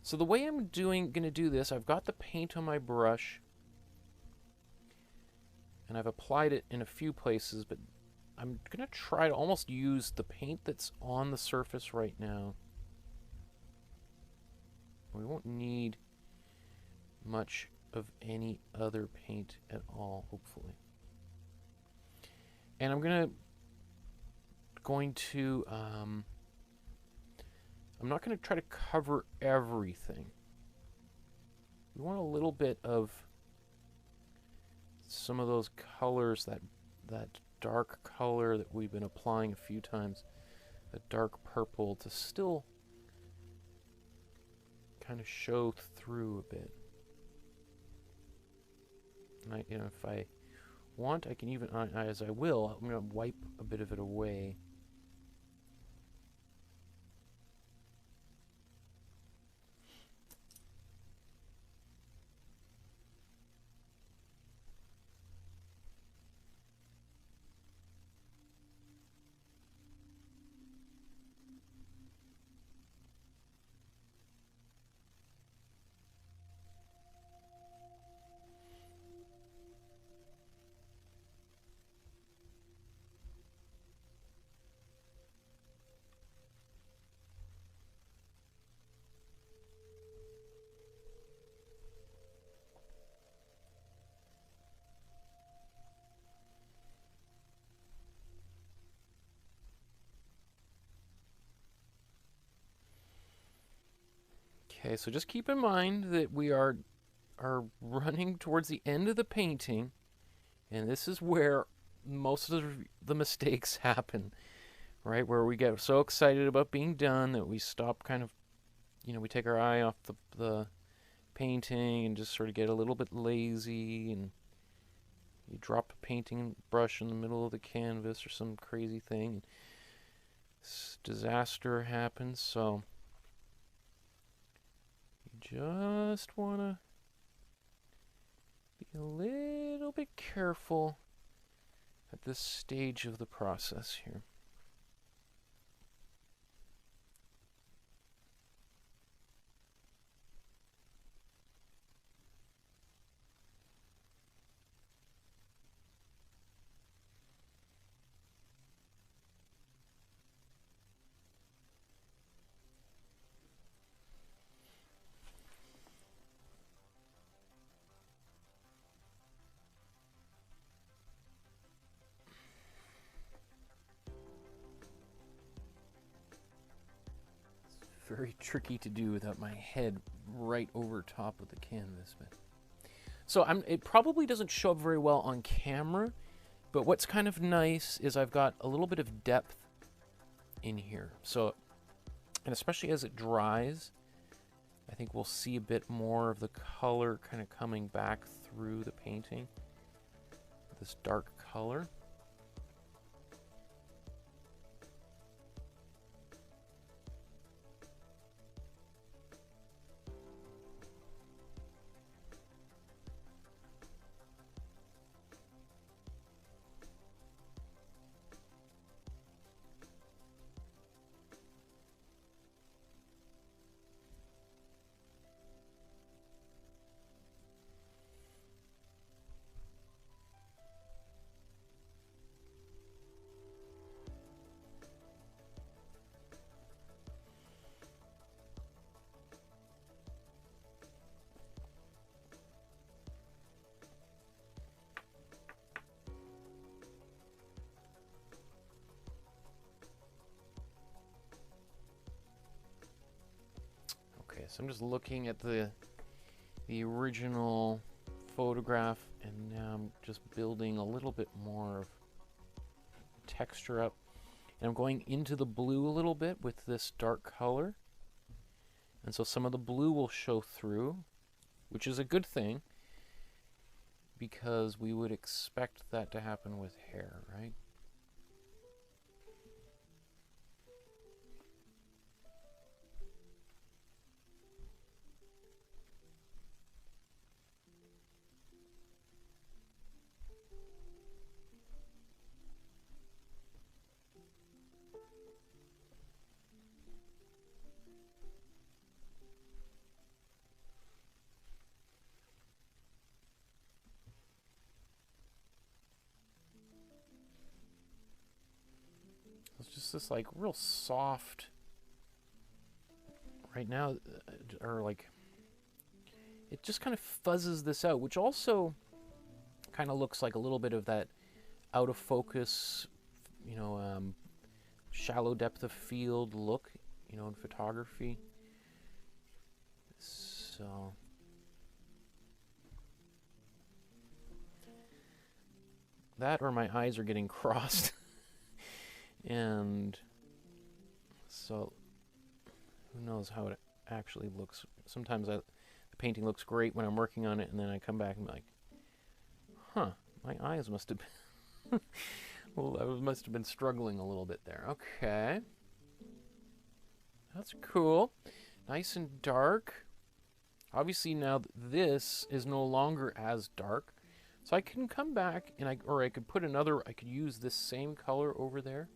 So the way I'm going to do this, I've got the paint on my brush, and I've applied it in a few places, but I'm going to try to almost use the paint that's on the surface right now. We won't need much of any other paint at all, hopefully. And I'm going to I'm not going to try to cover everything. We want a little bit of some of those colors, that dark color that we've been applying a few times, a dark purple, to still kind of show through a bit. And if I want, I can even, as I will, I'm going to wipe a bit of it away. Okay, so just keep in mind that we are running towards the end of the painting, and this is where most of the mistakes happen, right? Where we get so excited about being done that we stop kind of, we take our eye off the painting and just sort of get a little bit lazy, and you drop a painting brush in the middle of the canvas or some crazy thing. Disaster happens, so just want to be a little bit careful at this stage of the process here. Very tricky to do without my head right over top of the canvas. So it probably doesn't show up very well on camera, but what's kind of nice is I've got a little bit of depth in here. So And especially as it dries, I think we'll see a bit more of the color kind of coming back through the painting. This dark color. Okay, so I'm just looking at the original photograph, and now I'm just building a little bit more of texture up. And I'm going into the blue a little bit with this dark color. And so some of the blue will show through, which is a good thing, because we would expect that to happen with hair, right? It's just this like real soft right now, or like it just kind of fuzzes this out, which also kind of looks like a little bit of that out of focus, you know, shallow depth of field look, you know, in photography. So that, or my eyes are getting crossed. And so who knows how it actually looks. Sometimes the painting looks great when I'm working on it, and then I come back and be like, huh, my eyes must have been well, I must have been struggling a little bit there. Okay, that's cool. Nice and dark. Obviously now this is no longer as dark, so I can come back and I could put another, I could use this same color over there.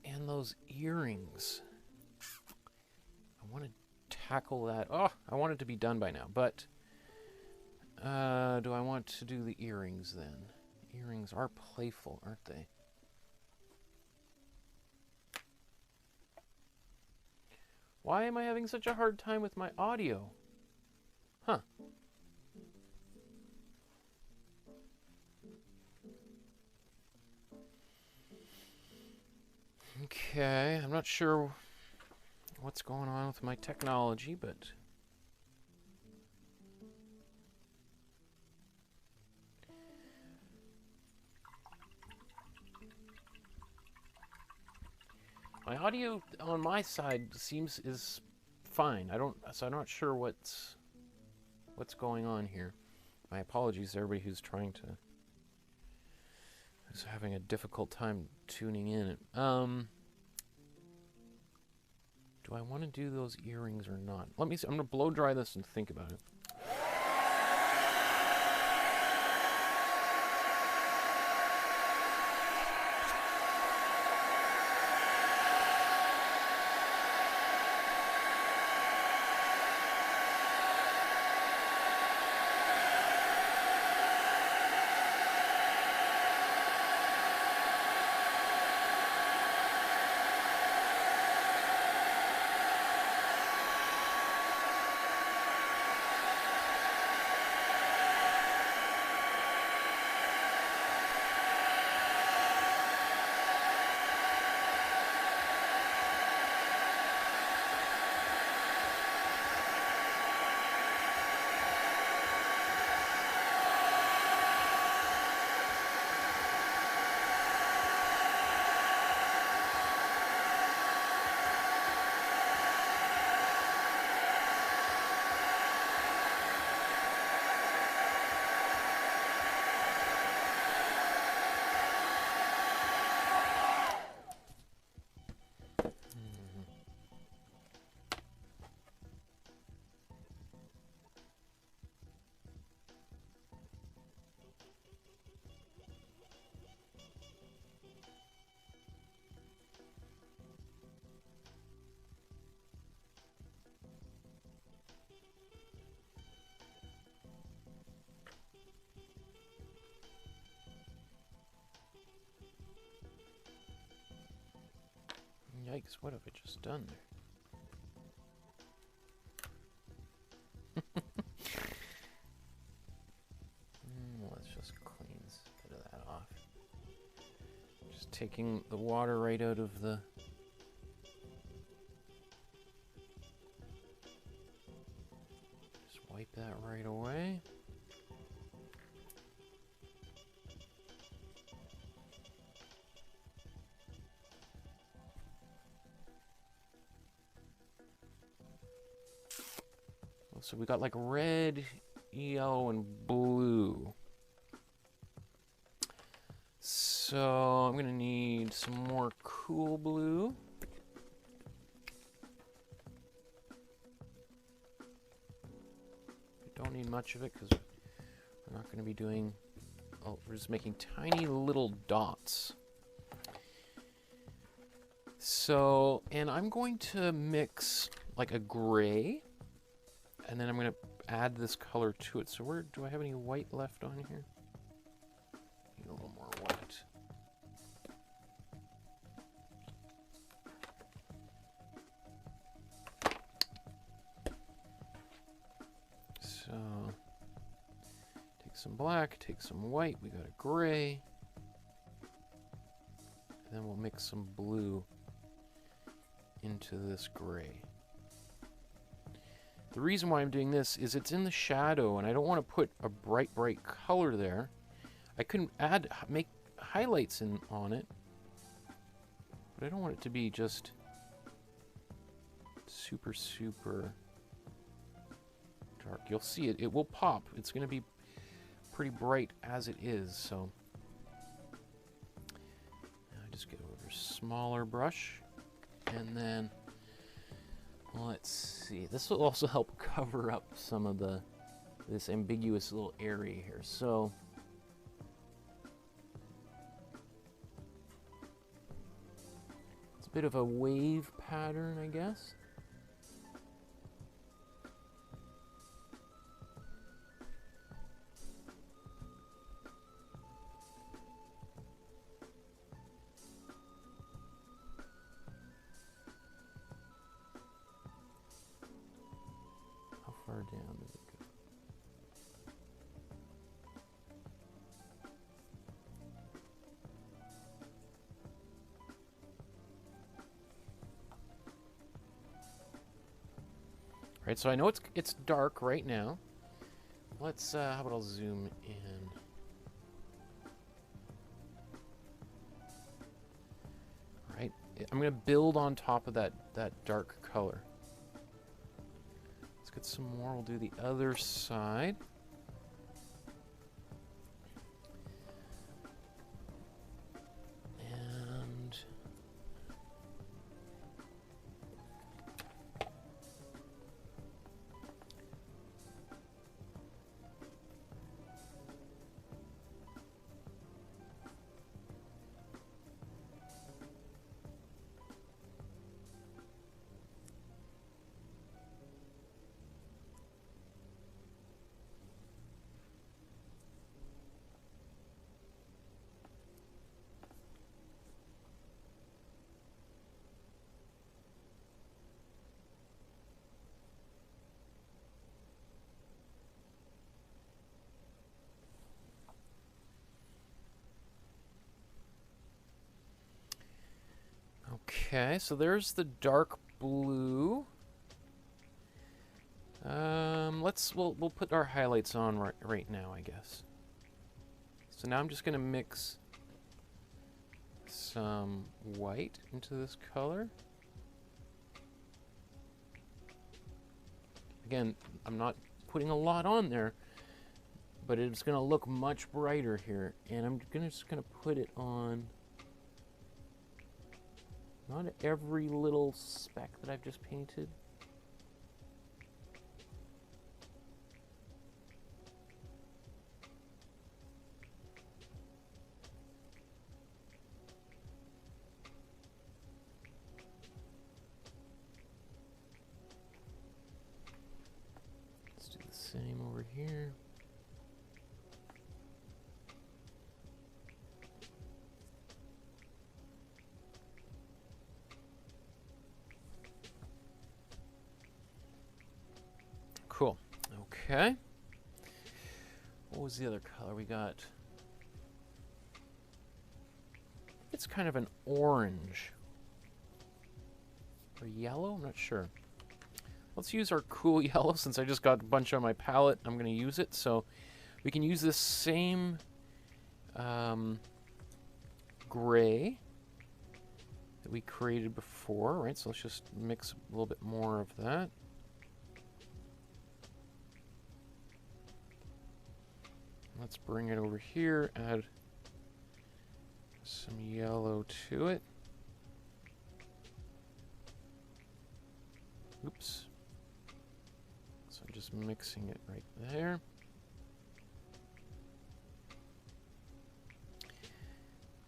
And those earrings, I want to tackle that. Oh, I want it to be done by now, but do I want to do the earrings then? Earrings are playful, aren't they? Why am I having such a hard time with my audio? Huh. Okay, I'm not sure what's going on with my technology, but my audio on my side is fine. So I'm not sure what's going on here. My apologies to everybody who's having a difficult time tuning in. Do I want to do those earrings or not? Let me see. I'm going to blow dry this and think about it. Because what have I just done there? Let's just clean a bit of that off. Just taking the water right out of the... Just wipe that right away. So we got like red, yellow, and blue. So I'm gonna need some more cool blue. We don't need much of it because we're not gonna be doing, oh, we're just making tiny little dots. So, and I'm going to mix like a gray. And then I'm going to add this color to it. So where do I have any white left on here? Need a little more white. So take some black, take some white. We got a gray. And then we'll mix some blue into this gray. The reason why I'm doing this is it's in the shadow, and I don't want to put a bright color there. I couldn't make highlights on it, but I don't want it to be just super dark. You'll see it will pop. It's going to be pretty bright as it is. So I just get over a smaller brush, and then let's see. This will also help cover up some of this ambiguous little area here. So it's a bit of a wave pattern, I guess. Far down does it go? Right, so I know it's dark right now. Let's how about I'll zoom in. Right, I'm gonna build on top of that dark color. Get some more. We'll do the other side. And okay, so there's the dark blue. We'll put our highlights on right now, I guess. So now I'm just gonna mix some white into this color. Again, I'm not putting a lot on there, but it's gonna look much brighter here. And I'm just gonna put it on not every little speck that I've just painted. Let's do the same over here. Okay. What was the other color we got? It's kind of an orange. Or yellow? I'm not sure. Let's use our cool yellow since I just got a bunch on my palette. I'm going to use it. So we can use this same gray that we created before, right? So let's just mix a little bit more of that. Let's bring it over here, add some yellow to it. Oops. So I'm just mixing it right there.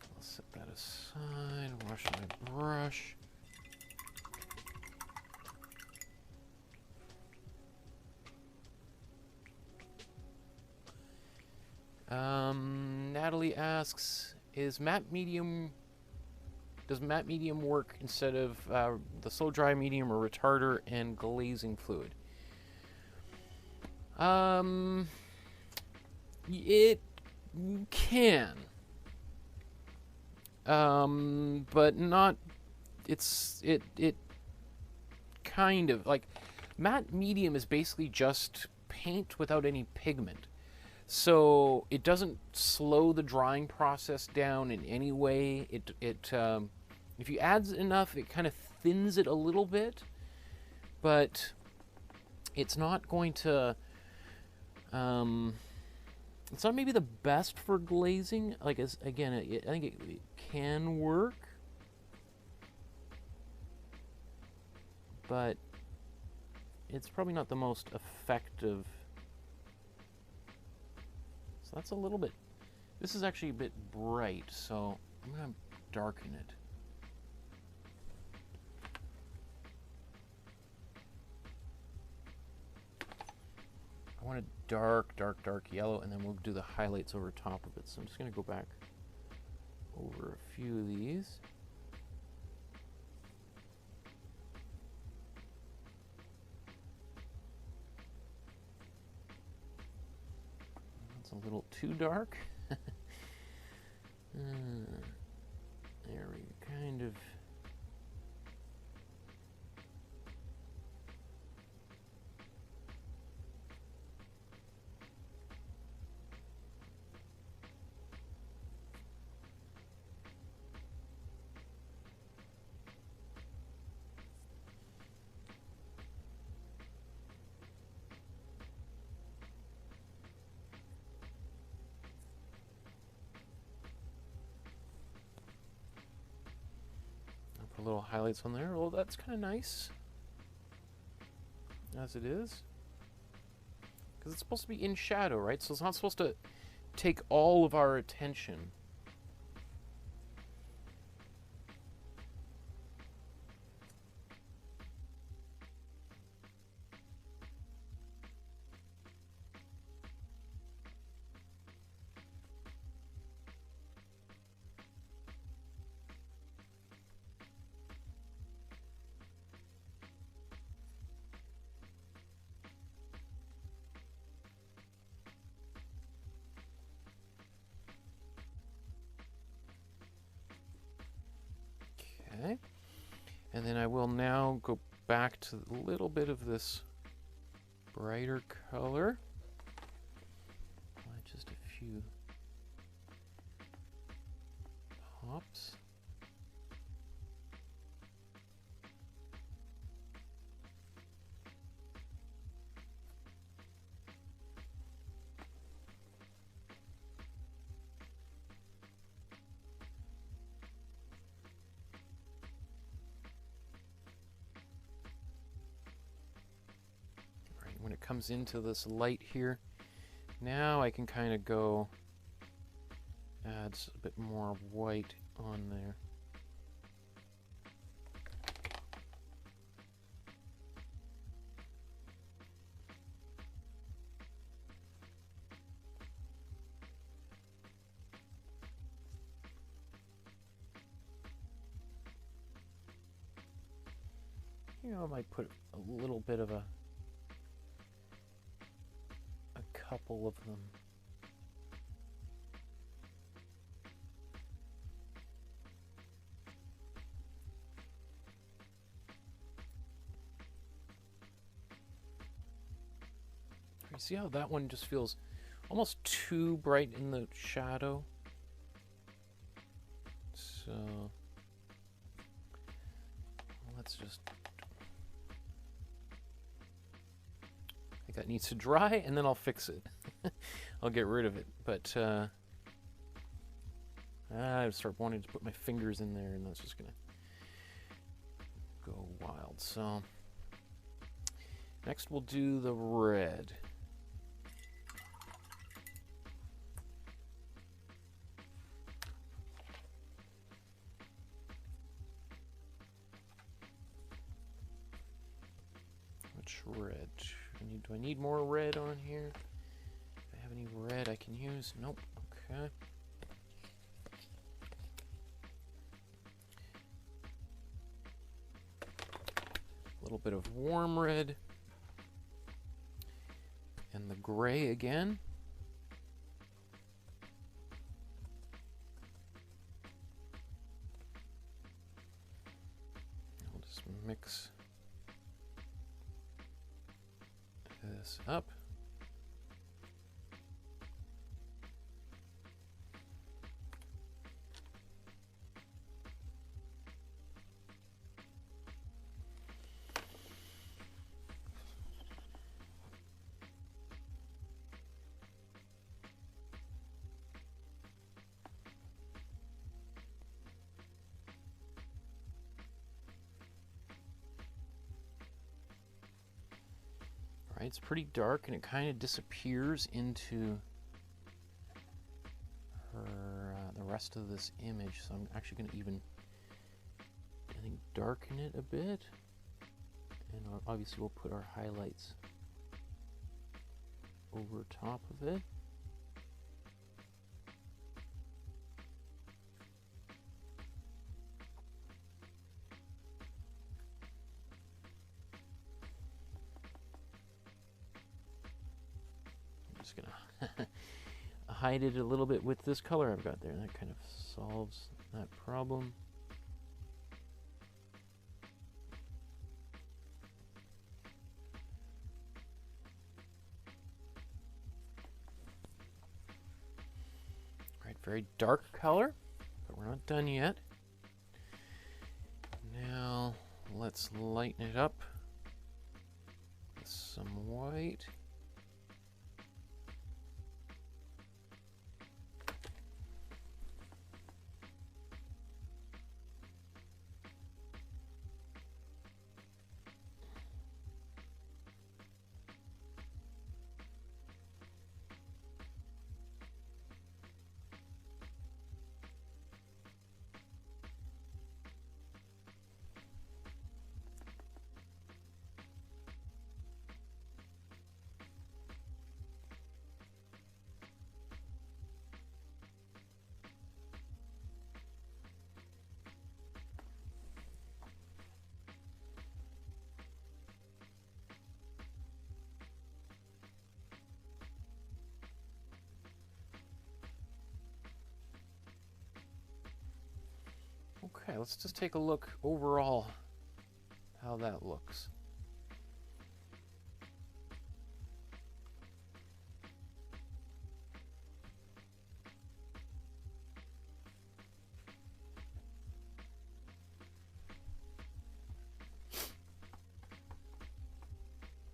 I'll set that aside, wash my brush. Natalie asks, does matte medium work instead of the slow dry medium or retarder and glazing fluid? It can. But not, it kind of, like, matte medium is basically just paint without any pigment. So it doesn't slow the drying process down in any way. If you add enough, it kind of thins it a little bit, but it's not going to. It's not maybe the best for glazing. Like, again, I think it can work, but it's probably not the most effective. So that's a little bit, this is actually a bit bright, so I'm going to darken it. I want a dark, dark, dark yellow, and then we'll do the highlights over top of it. So I'm just going to go back over a few of these. A little too dark. There we kind of. Little highlights on there. Well, that's kind of nice as it is, because it's supposed to be in shadow, right? So it's not supposed to take all of our attention. Okay, and then I will now go back to a little bit of this brighter color. Just a few pops. When it comes into this light here, now I can kind of go add a bit more white on there. You know, I might put a little bit of a couple of them. You see how that one just feels almost too bright in the shadow? So let's just, I think that needs to dry and then I'll fix it. I'll get rid of it. But I start wanting to put my fingers in there and that's just gonna go wild. So next we'll do the red. Red. Do I need more red on here? Do I have any red I can use? Nope. Okay. A little bit of warm red. And the gray again. I'll just mix this up. It's pretty dark and it kind of disappears into her, the rest of this image. So I'm actually going to even, I think, darken it a bit. And obviously we'll put our highlights over top of it. Gonna hide it a little bit with this color I've got there. That kind of solves that problem. All right, very dark color, but we're not done yet. Now let's lighten it up with some white. Okay, let's just take a look overall how that looks.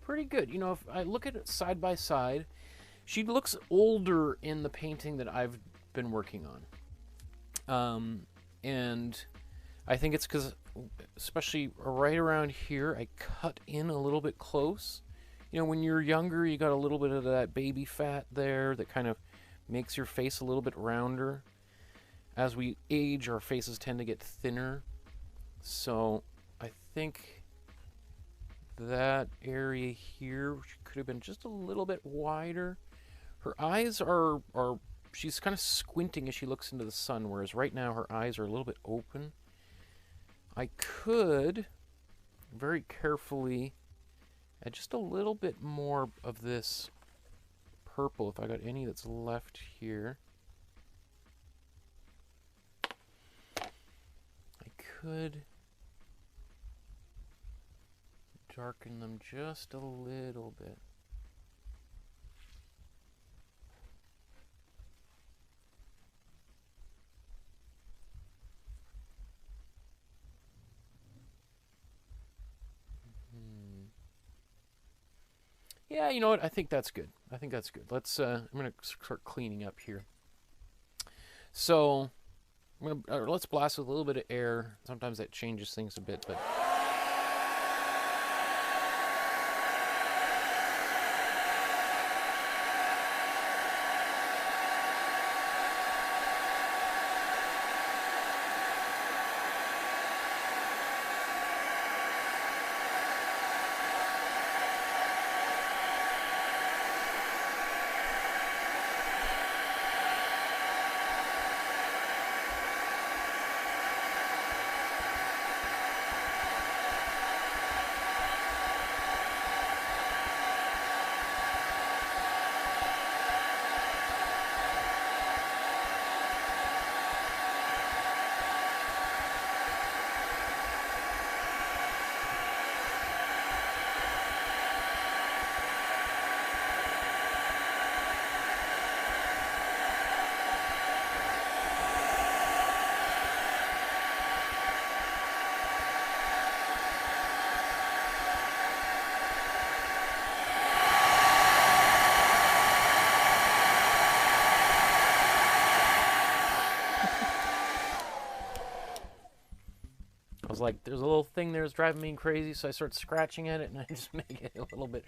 Pretty good. You know, if I look at it side by side, she looks older in the painting that I've been working on. And I think it's because, especially right around here, I cut in a little bit close. You know, when you're younger, you got a little bit of that baby fat there that kind of makes your face a little bit rounder. As we age, our faces tend to get thinner. So I think that area here could have been just a little bit wider. Her eyes are she's kind of squinting as she looks into the sun, whereas right now her eyes are a little bit open. I could very carefully add just a little bit more of this purple, if I got any that's left here. I could darken them just a little bit. Yeah, you know what? I think that's good. I think that's good. Let's. I'm gonna start cleaning up here. So, let's blast with a little bit of air. Sometimes that changes things a bit, but. I was like, there's a little thing there that's driving me crazy, so I start scratching at it, and I just make it a little bit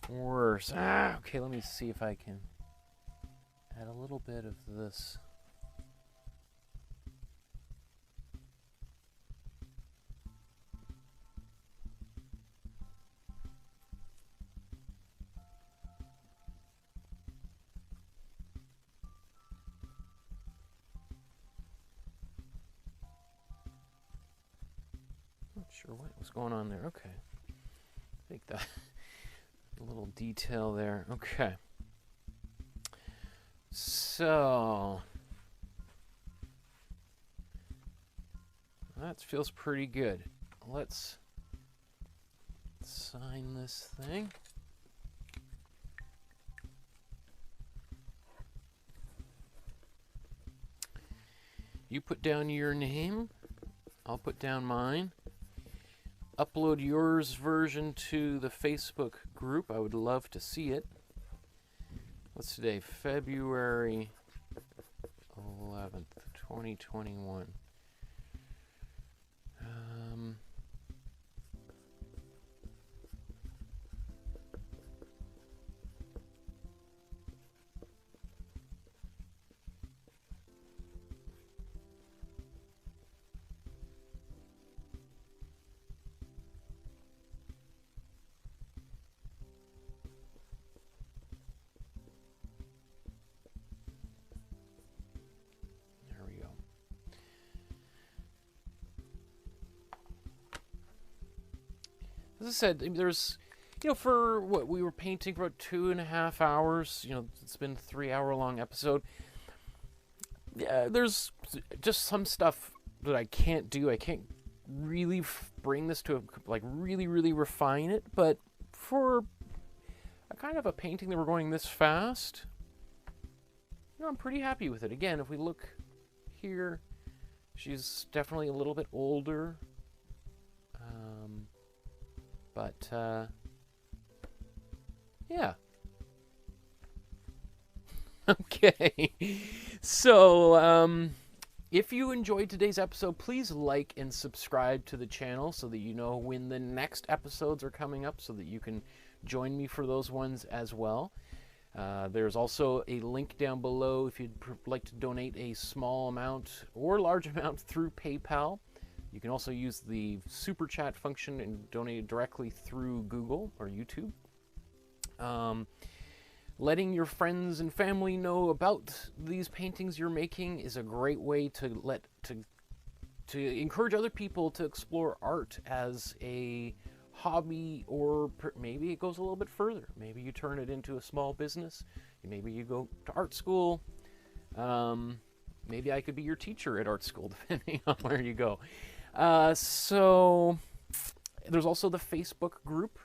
worse. Okay, let me see if I can add a little bit of this. Sure what was going on there. Okay. I think that a little detail there. Okay. So that feels pretty good. Let's sign this thing. You put down your name. I'll put down mine. Upload yours version to the Facebook group. I would love to see it. What's today? February 11th, 2021. As I said, there's, for what we were painting for about 2.5 hours, it's been a 3-hour-long episode. Yeah, there's just some stuff that I can't do. I can't really bring this to really, really refine it. But for a kind of a painting that we're going this fast, I'm pretty happy with it. Again, if we look here, she's definitely a little bit older. But, yeah. Okay. So, if you enjoyed today's episode, please like and subscribe to the channel so that you know when the next episodes are coming up so that you can join me for those ones as well. There's also a link down below if you'd like to donate a small amount or large amount through PayPal. You can also use the super chat function and donate directly through Google or YouTube. Letting your friends and family know about these paintings you're making is a great way to encourage other people to explore art as a hobby, or maybe it goes a little bit further. Maybe you turn it into a small business. Maybe you go to art school. Maybe I could be your teacher at art school, depending on where you go. So there's also the Facebook group,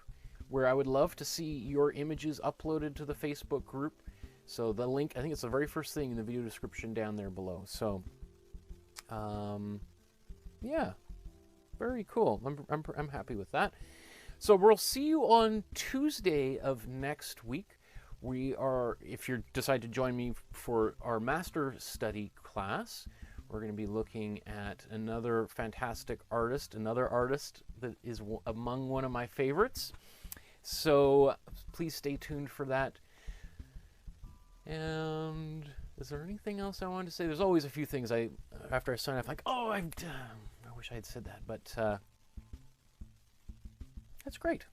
where I would love to see your images uploaded to the Facebook group. So the link, I think it's the very first thing in the video description down there below. So, yeah, very cool. I'm happy with that. So we'll see you on Tuesday of next week. If you decide to join me for our master study class, we're going to be looking at another fantastic artist, another artist that is among one of my favorites. So please stay tuned for that. And is there anything else I wanted to say? There's always a few things after I sign off, like, oh, I wish I had said that, but that's great.